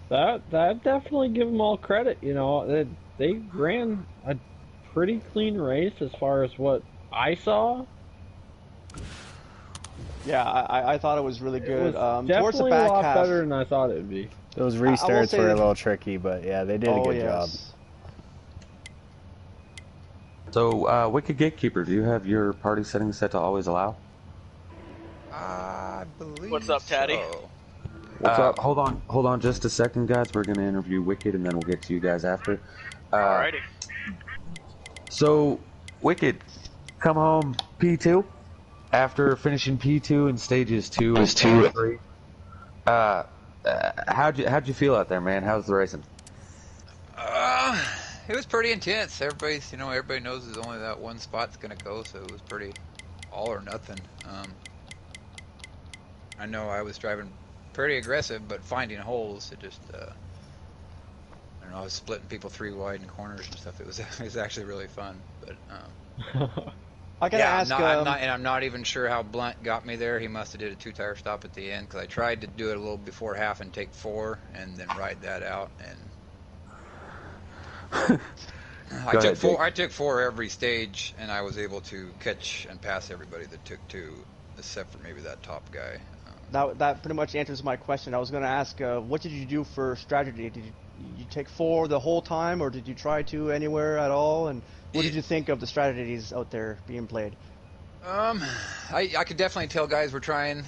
That definitely give them all credit. They ran a pretty clean race as far as what I saw. Yeah, I thought it was really good. It was Towards the definitely back a lot half, better than I thought it would be. Those I will restarts say were a that- little tricky, but yeah, they did a good job. So, Wicked Gatekeeper, do you have your party settings set to always allow? I believe. What's up, Taddy? So. What's up? Hold on just a second, guys. We're going to interview Wicked, and then we'll get to you guys after. Alrighty. So, Wicked, come home P2 after finishing P2 in stages 2 and 3. How'd you feel out there, man? How's the racing? It was pretty intense. Everybody knows there's only that one spot's gonna go, so it was pretty all or nothing. I know I was driving pretty aggressive, but finding holes, it just, I don't know, I was splitting people 3 wide in corners and stuff. It was actually really fun, but, I gotta ask. I'm not even sure how Blunt got me there. He must have did a 2-tire stop at the end, because I tried to do it a little before half and take 4 and then ride that out, and I took 4 every stage, and I was able to catch and pass everybody that took 2, except for maybe that top guy. That pretty much answers my question. I was going to ask, what did you do for strategy? Did you take 4 the whole time, or did you try to anywhere at all? And what did you think of the strategies out there being played? I could definitely tell guys were trying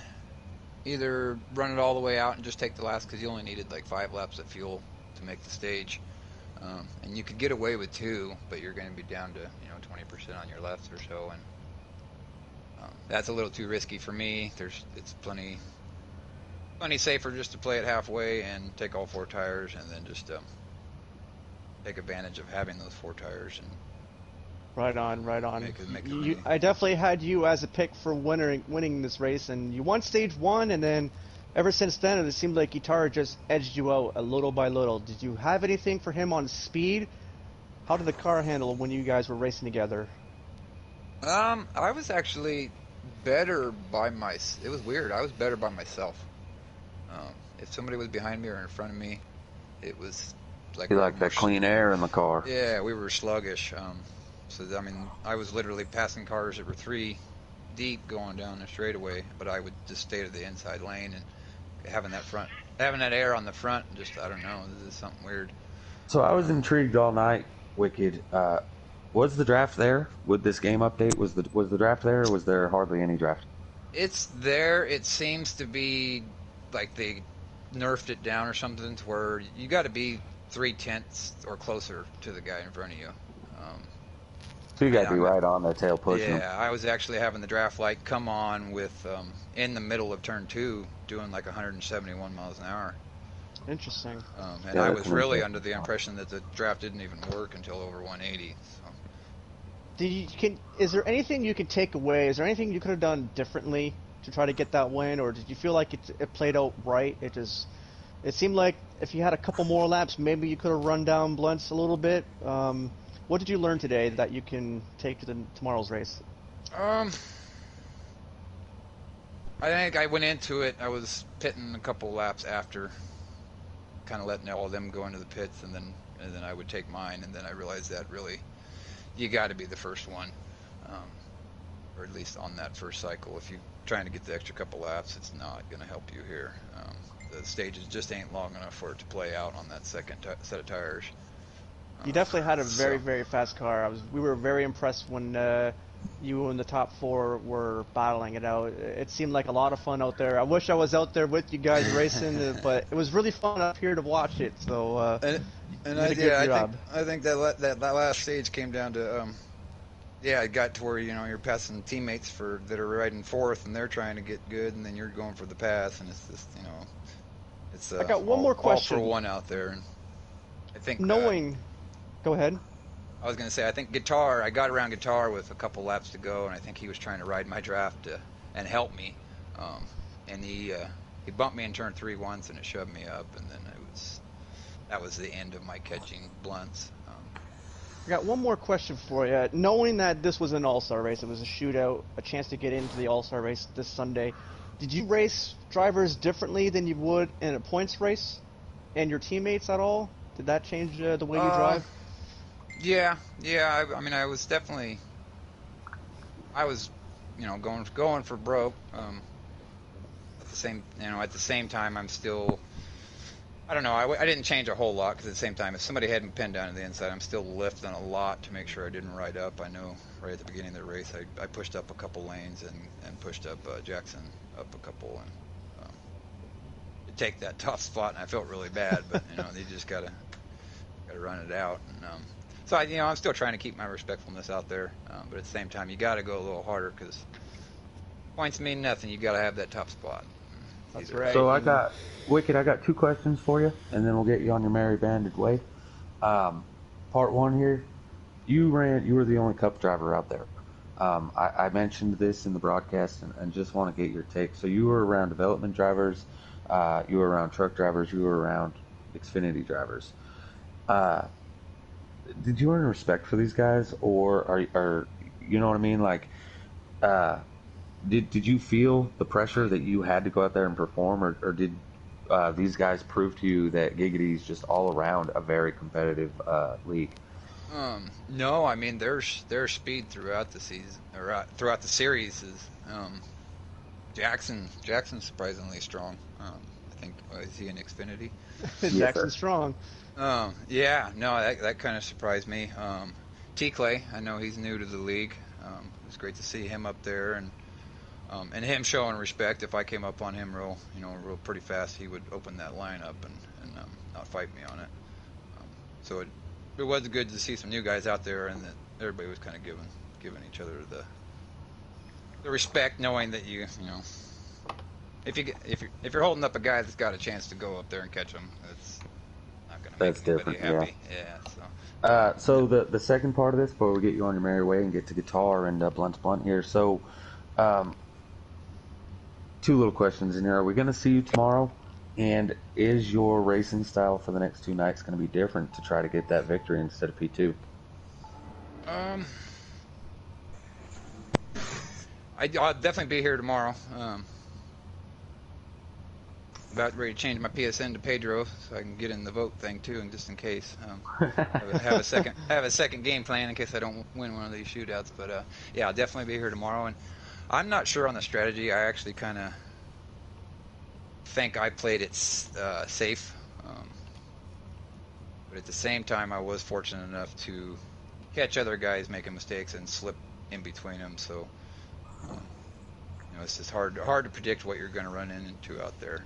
either run it all the way out and just take the last, because you only needed like 5 laps of fuel to make the stage. And you could get away with 2, but you're going to be down to 20% on your lefts or so, and that's a little too risky for me. It's plenty safer just to play it halfway and take all 4 tires, and then just take advantage of having those 4 tires. And Right on. Make it I definitely had you as a pick for winning this race, and you won stage 1, and then ever since then, it seemed like Guitar just edged you out a little by little. Did you have anything for him on speed? How did the car handle when you guys were racing together? I was actually better by it was weird. I was better by myself. If somebody was behind me or in front of me, it was like... You like that clean air in the car. Yeah, we were sluggish. I was literally passing cars that were 3 deep going down the straightaway, but I would just stay to the inside lane, and having that air on the front, just, I don't know, this is something weird. So I was intrigued all night, Wicked. Was the draft there with this game update? Was the draft there, or was there hardly any draft? It's there. It seems to be like they nerfed it down or something, to where you got to be 3/10 or closer to the guy in front of you. So you got to be right on their tail pushing them. Yeah, I was actually having the draft light come on with in the middle of turn 2, doing like 171 miles an hour. Interesting. And Yeah, I that's was really interesting. under the impression that the draft didn't even work until over 180. So. Is there anything you can take away? Is there anything you could have done differently to try to get that win, or did you feel like it played out right? It seemed like if you had a couple more laps, maybe you could have run down Blunts a little bit. What did you learn today that you can take to tomorrow's race? I think I went into it. I was pitting a couple laps after, kind of letting all of them go into the pits, and then I would take mine, and then I realized that really you got to be the first one, or at least on that first cycle. If you're trying to get the extra couple laps, it's not going to help you here. The stages just ain't long enough for it to play out on that second set of tires. You definitely had a very, very fast car. We were very impressed when you and the top four were battling it out. It seemed like a lot of fun out there. I wish I was out there with you guys racing, but it was really fun up here to watch it. So I think that last stage came down to it got to where you're passing teammates that are riding fourth, and they're trying to get good, and then you're going for the pass, and it's just it's I got one more question. All for one out there, and I think Go ahead. I was going to say, I think I got around Guitar with a couple laps to go, and I think he was trying to ride my draft and help me. And he bumped me in turn 3 once, and it shoved me up, and then that was the end of my catching Blunts. I got one more question for you. Knowing that this was an all-star race, it was a shootout, a chance to get into the all-star race this Sunday, did you race drivers differently than you would in a points race, and your teammates at all? Did that change the way you drive? Yeah. I mean, I was definitely, going for broke. At the same time, I'm still, I don't know. I didn't change a whole lot, because at the same time, if somebody had me pinned down to the inside, I'm still lifting a lot to make sure I didn't ride up. I know right at the beginning of the race, I pushed up a couple lanes and pushed up Jackson up a couple, and to take that tough spot, and I felt really bad. But you just gotta run it out. And, so I'm still trying to keep my respectfulness out there, but at the same time, you got to go a little harder, because points mean nothing. You got to have that top spot. That's right. So I got 2 questions for you, and then we'll get you on your merry banded way. Part 1 here, you were the only Cup driver out there. I mentioned this in the broadcast, and just want to get your take. So you were around development drivers, you were around truck drivers, you were around Xfinity drivers. Did you earn respect for these guys, or are you know what I mean? Like, did you feel the pressure that you had to go out there and perform, or did these guys prove to you that Giggity is just all around a very competitive league? No, I mean their speed throughout the season or throughout the series is Jackson's surprisingly strong. I think is he in Xfinity? Jackson's strong. Yeah, no, that kind of surprised me. T-Clay, I know he's new to the league. It was great to see him up there, and him showing respect. If I came up on him real pretty fast, he would open that line up and not fight me on it. So it was good to see some new guys out there, and that everybody was kind of giving each other the respect, knowing that if you're holding up a guy that's got a chance to go up there and catch him, that's different, happy. So the second part of this, before we get you on your merry way and get to guitar and blunt here. So, 2 little questions in here. Are we going to see you tomorrow? And is your racing style for the next 2 nights going to be different to try to get that victory instead of P2? I'll definitely be here tomorrow. About ready to change my PSN to Pedro so I can get in the vote thing too, and just in case have a second game plan in case I don't win one of these shootouts. But I'll definitely be here tomorrow, and I'm not sure on the strategy. I actually kind of think I played it safe, but at the same time I was fortunate enough to catch other guys making mistakes and slip in between them. So it's just hard to predict what you're going to run into out there.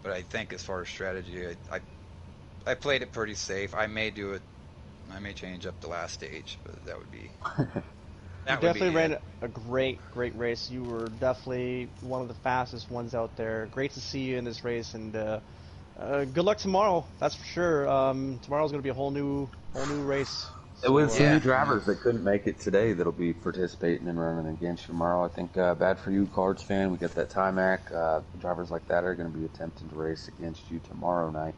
But I think as far as strategy, I played it pretty safe. I may do it. I may change up the last stage, but that would be. You definitely ran a great race. You were definitely one of the fastest ones out there. Great to see you in this race, and good luck tomorrow. That's for sure. Tomorrow's going to be a whole new race It was Yeah. any drivers that couldn't make it today that'll be participating and running against you tomorrow. I think bad for you, Cards fan. We got that Timac. Drivers like that are going to be attempting to race against you tomorrow night.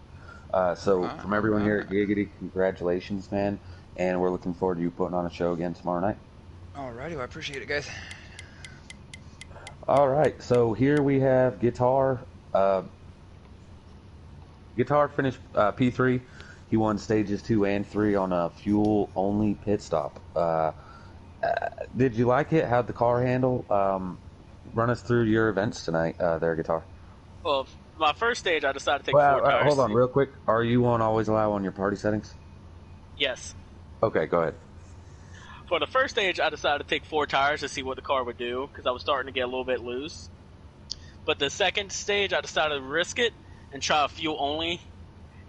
So from everyone here at Giggity, congratulations, man. And we're looking forward to you putting on a show again tomorrow night. Alrighty, well, I appreciate it, guys. All right, so here we have Guitar. Guitar finished P3. He won stages 2 and 3 on a fuel-only pit stop. Did you like it? How'd the car handle? Run us through your events tonight there, Guitar. Well, my first stage, I decided to take 4 tires. Hold on real quick. Are you on Always Allow on your party settings? Yes. Okay, go ahead. For the first stage, I decided to take 4 tires to see what the car would do, because I was starting to get a little bit loose. But the second stage, I decided to risk it and try a fuel only.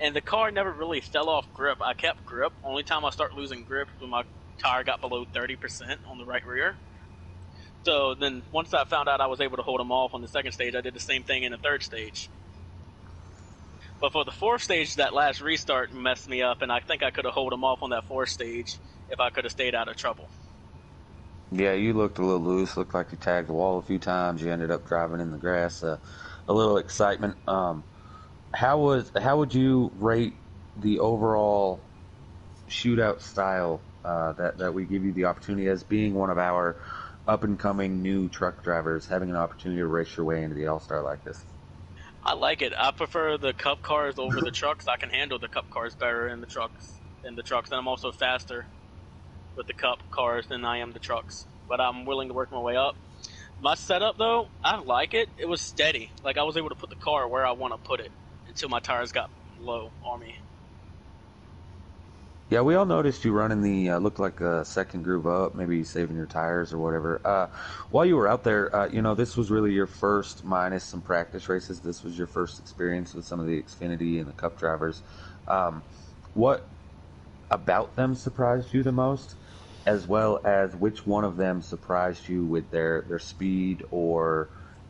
And the car never really fell off grip. I kept grip. Only time I start losing grip when my tire got below 30% on the right rear. So then once I found out I was able to hold them off on the second stage, I did the same thing in the third stage. But for the fourth stage, that last restart messed me up, and I think I could have held them off on that fourth stage if I could have stayed out of trouble. Yeah, you looked a little loose. Looked like you tagged the wall a few times. You ended up driving in the grass. A little excitement. How would you rate the overall shootout style that we give you the opportunity as being one of our up-and-coming new truck drivers, having an opportunity to race your way into the All-Star like this? I like it. I prefer the Cup cars over the trucks. I can handle the Cup cars better in the trucks. And I'm also faster with the Cup cars than I am the trucks. But I'm willing to work my way up. My setup, though, I like it. It was steady. Like, I was able to put the car where I want to put it until my tires got low on me. Yeah, we all noticed you running the looked like a second groove up, maybe saving your tires or whatever. While you were out there, this was really your first, minus some practice races. This was your first experience with some of the Xfinity and the Cup drivers. What about them surprised you the most, as well as which one of them surprised you with their speed or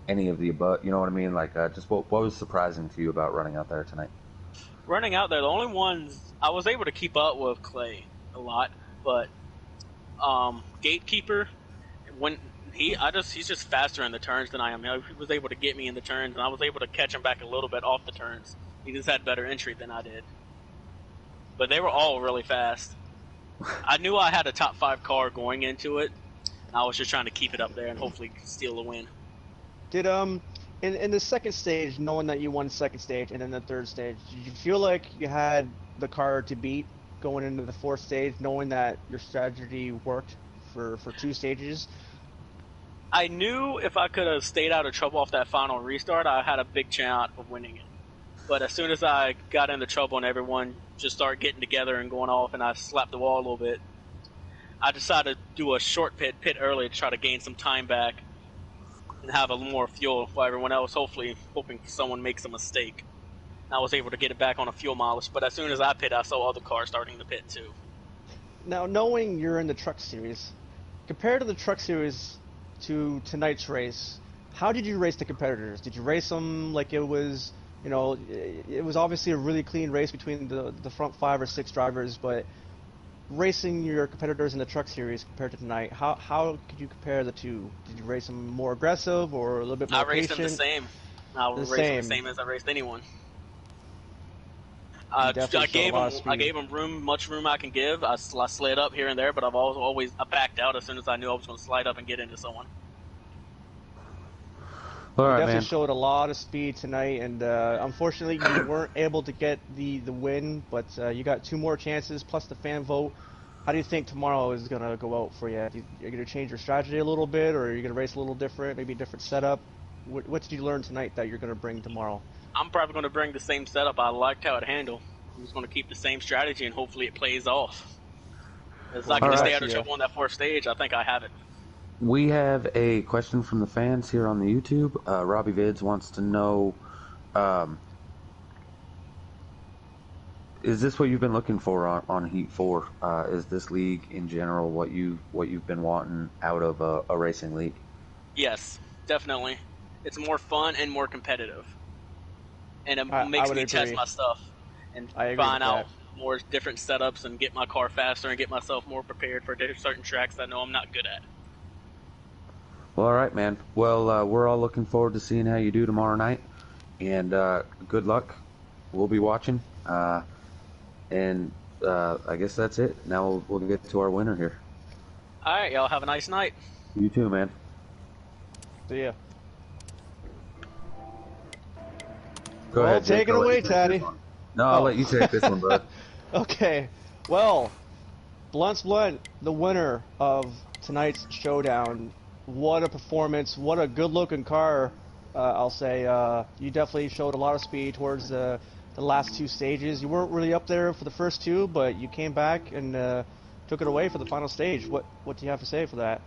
any of the above? You know what I mean? Like, just what was surprising to you about running out there tonight? Running out there, the only ones I was able to keep up with Clay a lot, but Gatekeeper, he's just faster in the turns than I am. He was able to get me in the turns, and I was able to catch him back a little bit off the turns. He just had better entry than I did. But they were all really fast. I knew I had a top 5 car going into it, and I was just trying to keep it up there and hopefully steal the win. Did in the second stage, knowing that you won second stage and then the third stage, did you feel like you had the car to beat going into the fourth stage, knowing that your strategy worked for 2 stages? I knew if I could have stayed out of trouble off that final restart, I had a big chance of winning it. But as soon as I got into trouble and everyone just started getting together and going off and I slapped the wall a little bit, I decided to do a short pit early to try to gain some time back and have a little more fuel while everyone else, hoping someone makes a mistake. And I was able to get it back on a fuel mileage, but as soon as I pit, I saw other cars starting to pit too. Now, knowing you're in the Truck Series, compared to the Truck Series to tonight's race, how did you race the competitors? Did you race them like it was, it was obviously a really clean race between the front 5 or 6 drivers, but racing your competitors in the Truck Series compared to tonight, how could you compare the two? Did you race them more aggressive or a little bit more patient? I raced them the same. I raced them the same as I raced anyone. I gave them much room I can give. I slid up here and there, but I backed out as soon as I knew I was going to slide up and get into someone. All right, definitely man. showed a lot of speed tonight, and unfortunately you weren't able to get the win, but you got 2 more chances plus the fan vote. How do you think tomorrow is going to go out for you? Are you going to change your strategy a little bit, or are you going to race a little different, maybe a different setup? What did you learn tonight that you're going to bring tomorrow? I'm probably going to bring the same setup. I liked how it handled. I'm just going to keep the same strategy, and hopefully it plays off. As I can stay out of trouble on that 4th stage, I think I have it. We have a question from the fans here on the YouTube. Robbie Vids wants to know, is this what you've been looking for on Heat 4? Is this league in general what you've been wanting out of a racing league? Yes, definitely. It's more fun and more competitive. And it makes me test my stuff and find out more different setups and get my car faster and get myself more prepared for certain tracks that I know I'm not good at. Well, all right, man. Well, we're all looking forward to seeing how you do tomorrow night, and good luck. We'll be watching, and I guess that's it. Now we'll get to our winner here. All right, y'all have a nice night. You too, man. See ya. Go Well, ahead, Jake. take it I'll let away, you take Taddy. this one. No, I'll let you take this one, bud. Okay, well, Blunt's Blunt, the winner of tonight's showdown. What a performance! What a good-looking car. I'll say you definitely showed a lot of speed towards the last two stages. You weren't really up there for the first two, but you came back and took it away for the final stage. What do you have to say for that?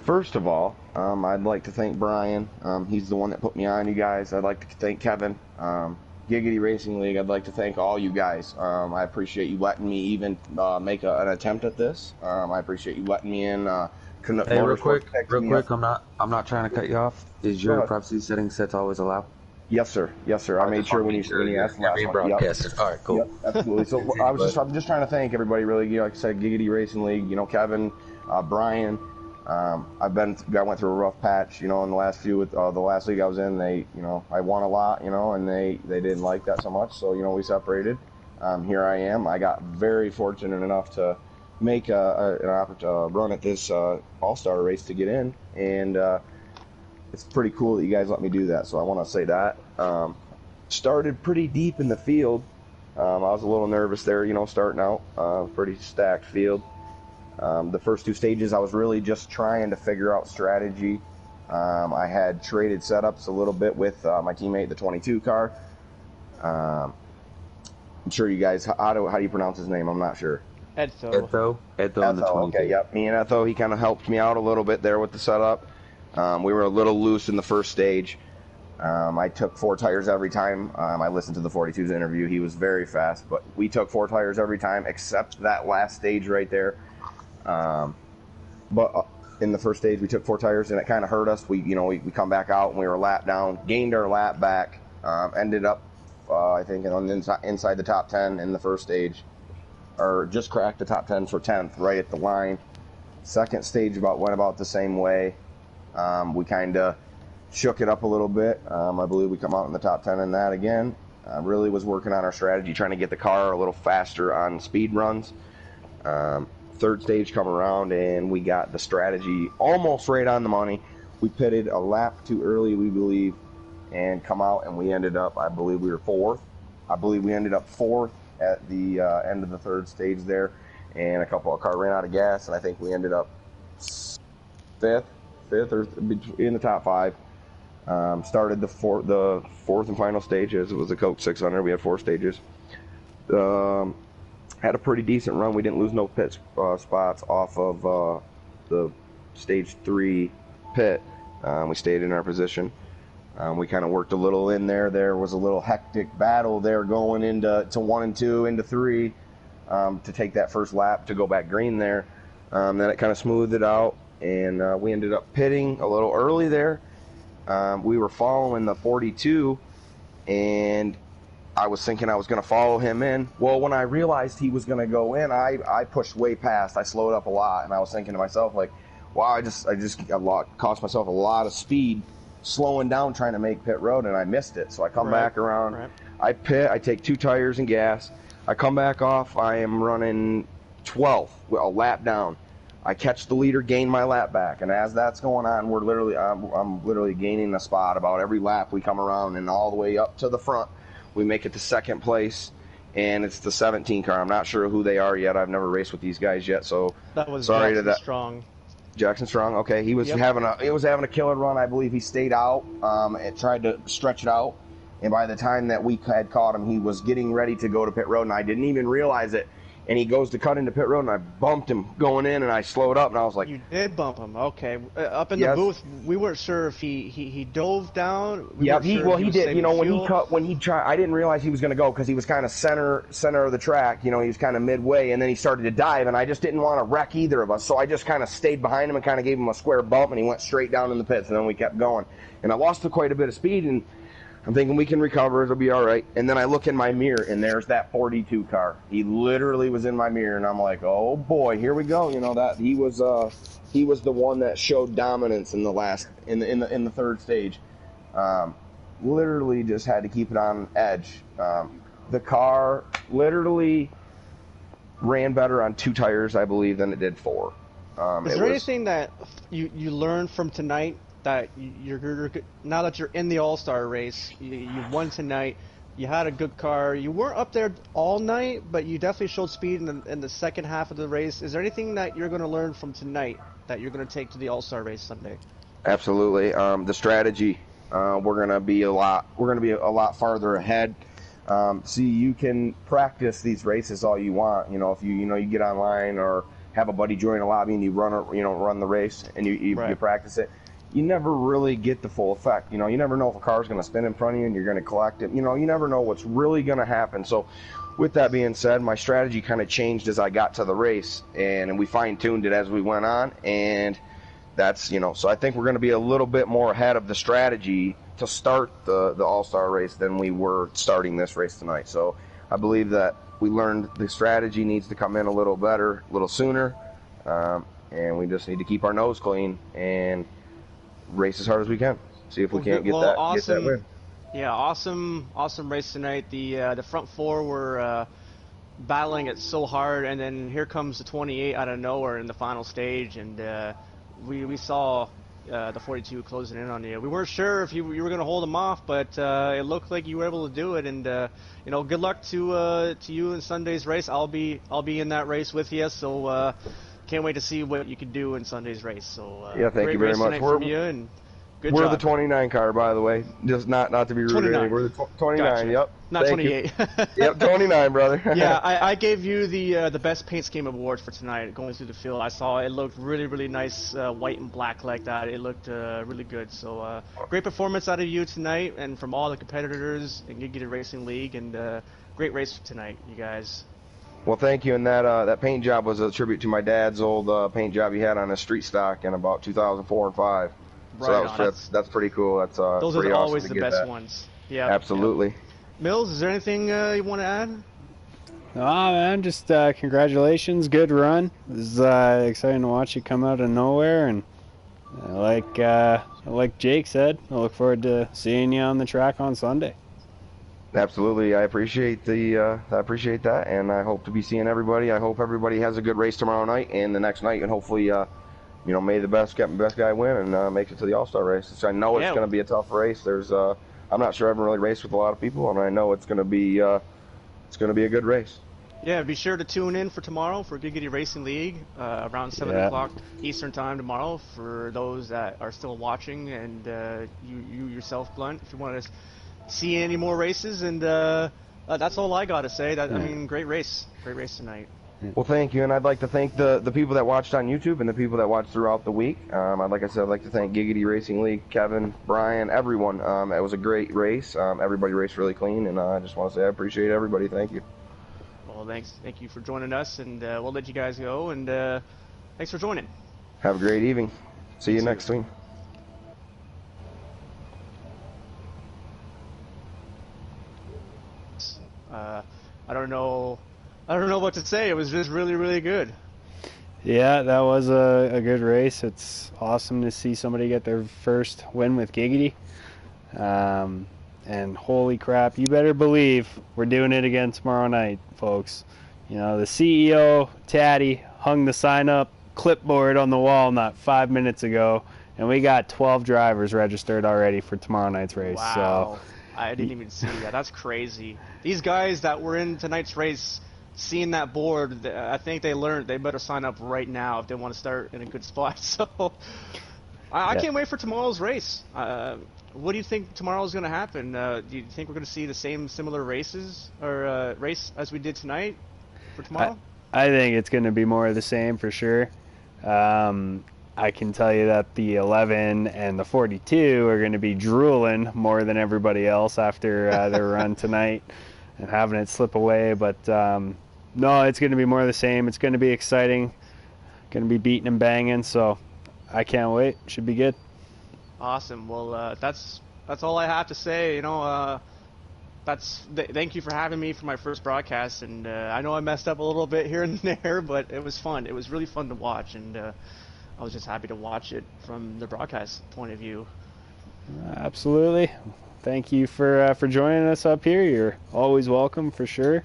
First of all, I'd like to thank Brian. He's the one that put me on, you guys. I'd like to thank Kevin. Giggity Racing League, I'd like to thank all you guys. I appreciate you letting me even make an attempt at this. I appreciate you letting me in. Hey, real quick, I'm not trying to cut you off. Is your privacy settings set to always allow? Yes, sir. Yes, sir. I made sure when you asked the last one. Yep. All right, cool. Yep, absolutely. So I'm just trying to thank everybody. Really, like I said, Giggity Racing League. Kevin, Brian. I went through a rough patch. In the last few with the last league I was in. I won a lot. And they didn't like that so much. So we separated. Here I am. I got very fortunate enough to make an run at this all-star race to get in, and it's pretty cool that you guys let me do that. So I want to say that. Started pretty deep in the field. I was a little nervous there, starting out. Pretty stacked field. The first two stages, I was really just trying to figure out strategy. I had traded setups a little bit with my teammate, the 22 car. I'm sure you guys, how do you pronounce his name? I'm not sure. Etho in the 22. Okay, yep. Me and Etho, he kind of helped me out a little bit there with the setup. We were a little loose in the first stage. I took 4 tires every time. I listened to the 42's interview. He was very fast, but we took 4 tires every time except that last stage right there. But in the first stage, we took 4 tires, and it kind of hurt us. We come back out, and we were a lap down, gained our lap back, ended up, I think, inside the top 10 in the first stage, or just cracked the top 10 for 10th, right at the line. Second stage went about the same way. We kind of shook it up a little bit. I believe we come out in the top 10 in that again. Really was working on our strategy, trying to get the car a little faster on speed runs. Third stage come around, and we got the strategy almost right on the money. We pitted a lap too early, we believe, and come out, and we ended up, I believe we were 4th. I believe we ended up 4th at the end of the third stage there, and our car ran out of gas, and I think we ended up 5th or in the top 5. Started the fourth and final stages. It was a Coke 600. We had 4 stages. Had a pretty decent run. We didn't lose no pit spots off of the stage 3 pit. We stayed in our position. We kind of worked a little in there. There was a little hectic battle there going into 1 and 2, into 3, to take that first lap to go back green there. Then it kind of smoothed it out, and we ended up pitting a little early there. We were following the 42, and I was thinking I was going to follow him in. Well, when I realized he was going to go in, I pushed way past. I slowed up a lot, and I was thinking to myself, like, wow, I just cost myself a lot of speed slowing down trying to make pit road, and I missed it. So I come back around. Right. I pit. I take 2 tires and gas. I come back off. I am running 12th, a lap down. I catch the leader, gain my lap back, and as that's going on, I'm literally gaining a spot about every lap we come around, and all the way up to the front. We make it to 2nd place, and it's the 17 car. I'm not sure who they are yet. I've never raced with these guys yet, so that was sorry Jackson to that. Strong. Jackson Strong. Okay, he was having a killer run. I believe he stayed out and tried to stretch it out, and by the time that we had caught him, he was getting ready to go to pit road, and I didn't even realize it. And he goes to cut into pit road, and I bumped him going in, and I slowed up, and I was like... You did bump him, okay. Up in the booth, we weren't sure if he dove down. He did. When he tried, I didn't realize he was going to go because he was kind of center of the track. He was kind of midway, and then he started to dive, and I just didn't want to wreck either of us, so I just kind of stayed behind him and kind of gave him a square bump, and he went straight down in the pits, and then we kept going. And I lost quite a bit of speed, and I'm thinking we can recover. It'll be all right. And then I look in my mirror, and there's that 42 car. He literally was in my mirror, and I'm like, oh boy, here we go. You know that he was the one that showed dominance in the third stage. Literally just had to keep it on edge. The car literally ran better on 2 tires, I believe, than it did 4. Is there anything that you learned from tonight that you're now that you're in the All-Star race, you won tonight, you had a good car, you weren't up there all night, but you definitely showed speed in the second half of the race. Is there anything that you're going to learn from tonight that you're going to take to the All-Star race Sunday? Absolutely. The strategy, we're going to be a lot farther ahead. See, you can practice these races all you want. You know, if you get online or have a buddy join a lobby and you run the race and you practice it, you never really get the full effect. You know, you never know if a car's going to spin in front of you and you're going to collect it. You know, you never know what's really going to happen. So with that being said, my strategy kind of changed as I got to the race, and we fine-tuned it as we went on, and that's, so I think we're going to be a little bit more ahead of the strategy to start the All-Star race than we were starting this race tonight. So I believe that we learned the strategy needs to come in a little better, a little sooner, and we just need to keep our nose clean and race as hard as we can. See if we can't get that win. Yeah, awesome race tonight. The front 4 were battling it so hard, and then here comes the 28 out of nowhere in the final stage, and we saw the 42 closing in on you. We weren't sure if you were going to hold them off, but it looked like you were able to do it. And good luck to you in Sunday's race. I'll be in that race with you. So can't wait to see what you can do in Sunday's race. So yeah, thank you very much. Good we're job. the 29 car, by the way. Just not to be rude. 29. We're the 29. Gotcha. Yep. Not 28. Yep, 29, brother. Yeah, I gave you the best paint scheme award for tonight. Going through the field, I saw it looked really, really nice, white and black like that. It looked really good. So great performance out of you tonight, and from all the competitors in Giggity Racing League, and great race tonight, you guys. Well, thank you. And that paint job was a tribute to my dad's old paint job he had on his street stock in about 2004 and 5. Right, so that's pretty cool. That's those pretty are awesome always to the get best that. ones. Yeah, absolutely. Yeah. Mills, is there anything you want to add? Man, just congratulations, good run. It was exciting to watch you come out of nowhere, and like Jake said, I look forward to seeing you on the track on Sunday. Absolutely, I appreciate that, and I hope to be seeing everybody. I hope everybody has a good race tomorrow night and the next night, and hopefully, may the best guy win and make it to the All-Star race. So I know it's going to be a tough race. I'm not sure I haven't really raced with a lot of people, and I know it's going to be a good race. Yeah, be sure to tune in for tomorrow for Giggity Racing League around 7 o'clock Eastern Time tomorrow for those that are still watching, and you yourself, Blunt, if you want to see any more races. And that's all I got to say. I mean, great race tonight. Well, thank you, and I'd like to thank the people that watched on YouTube and the people that watched throughout the week. Like I said, I'd like to thank Giggity Racing League, Kevin, Brian, everyone. It was a great race. Everybody raced really clean, and I just want to say I appreciate everybody. Thank you. Well, thank you for joining us, and we'll let you guys go, and thanks for joining. Have a great evening. See you next week. I don't know what to say. It was just really, really good. Yeah, that was a good race. It's awesome to see somebody get their first win with Giggity. And holy crap, you better believe we're doing it again tomorrow night, folks. The CEO, Taddy, hung the sign-up clipboard on the wall not 5 minutes ago, and we got 12 drivers registered already for tomorrow night's race. Wow. So I didn't even see that. That's crazy. These guys that were in tonight's race, seeing that board, I think they learned they better sign up right now if they want to start in a good spot. So I can't wait for tomorrow's race. What do you think tomorrow's going to happen? Do you think we're going to see the similar races or race as we did tonight for tomorrow? I think it's going to be more of the same for sure. I can tell you that the 11 and the 42 are going to be drooling more than everybody else after their run tonight and having it slip away. But no, it's going to be more of the same. It's going to be exciting. Going to be beating and banging. So I can't wait. Should be good. Awesome. Well, that's that's all I have to say. You know, thank you for having me for my first broadcast, and I know I messed up a little bit here and there, but it was fun. It was really fun to watch, and I was just happy to watch it from the broadcast point of view. Absolutely. Thank you for joining us up here. You're always welcome for sure.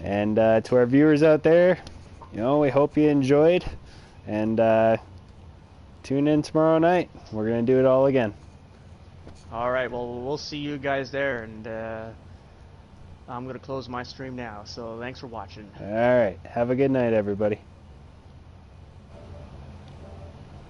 And to our viewers out there, you know, we hope you enjoyed, and tune in tomorrow night. We're gonna do it all again. All right, well, we'll see you guys there, and I'm going to close my stream now, so thanks for watching. All right, have a good night, everybody.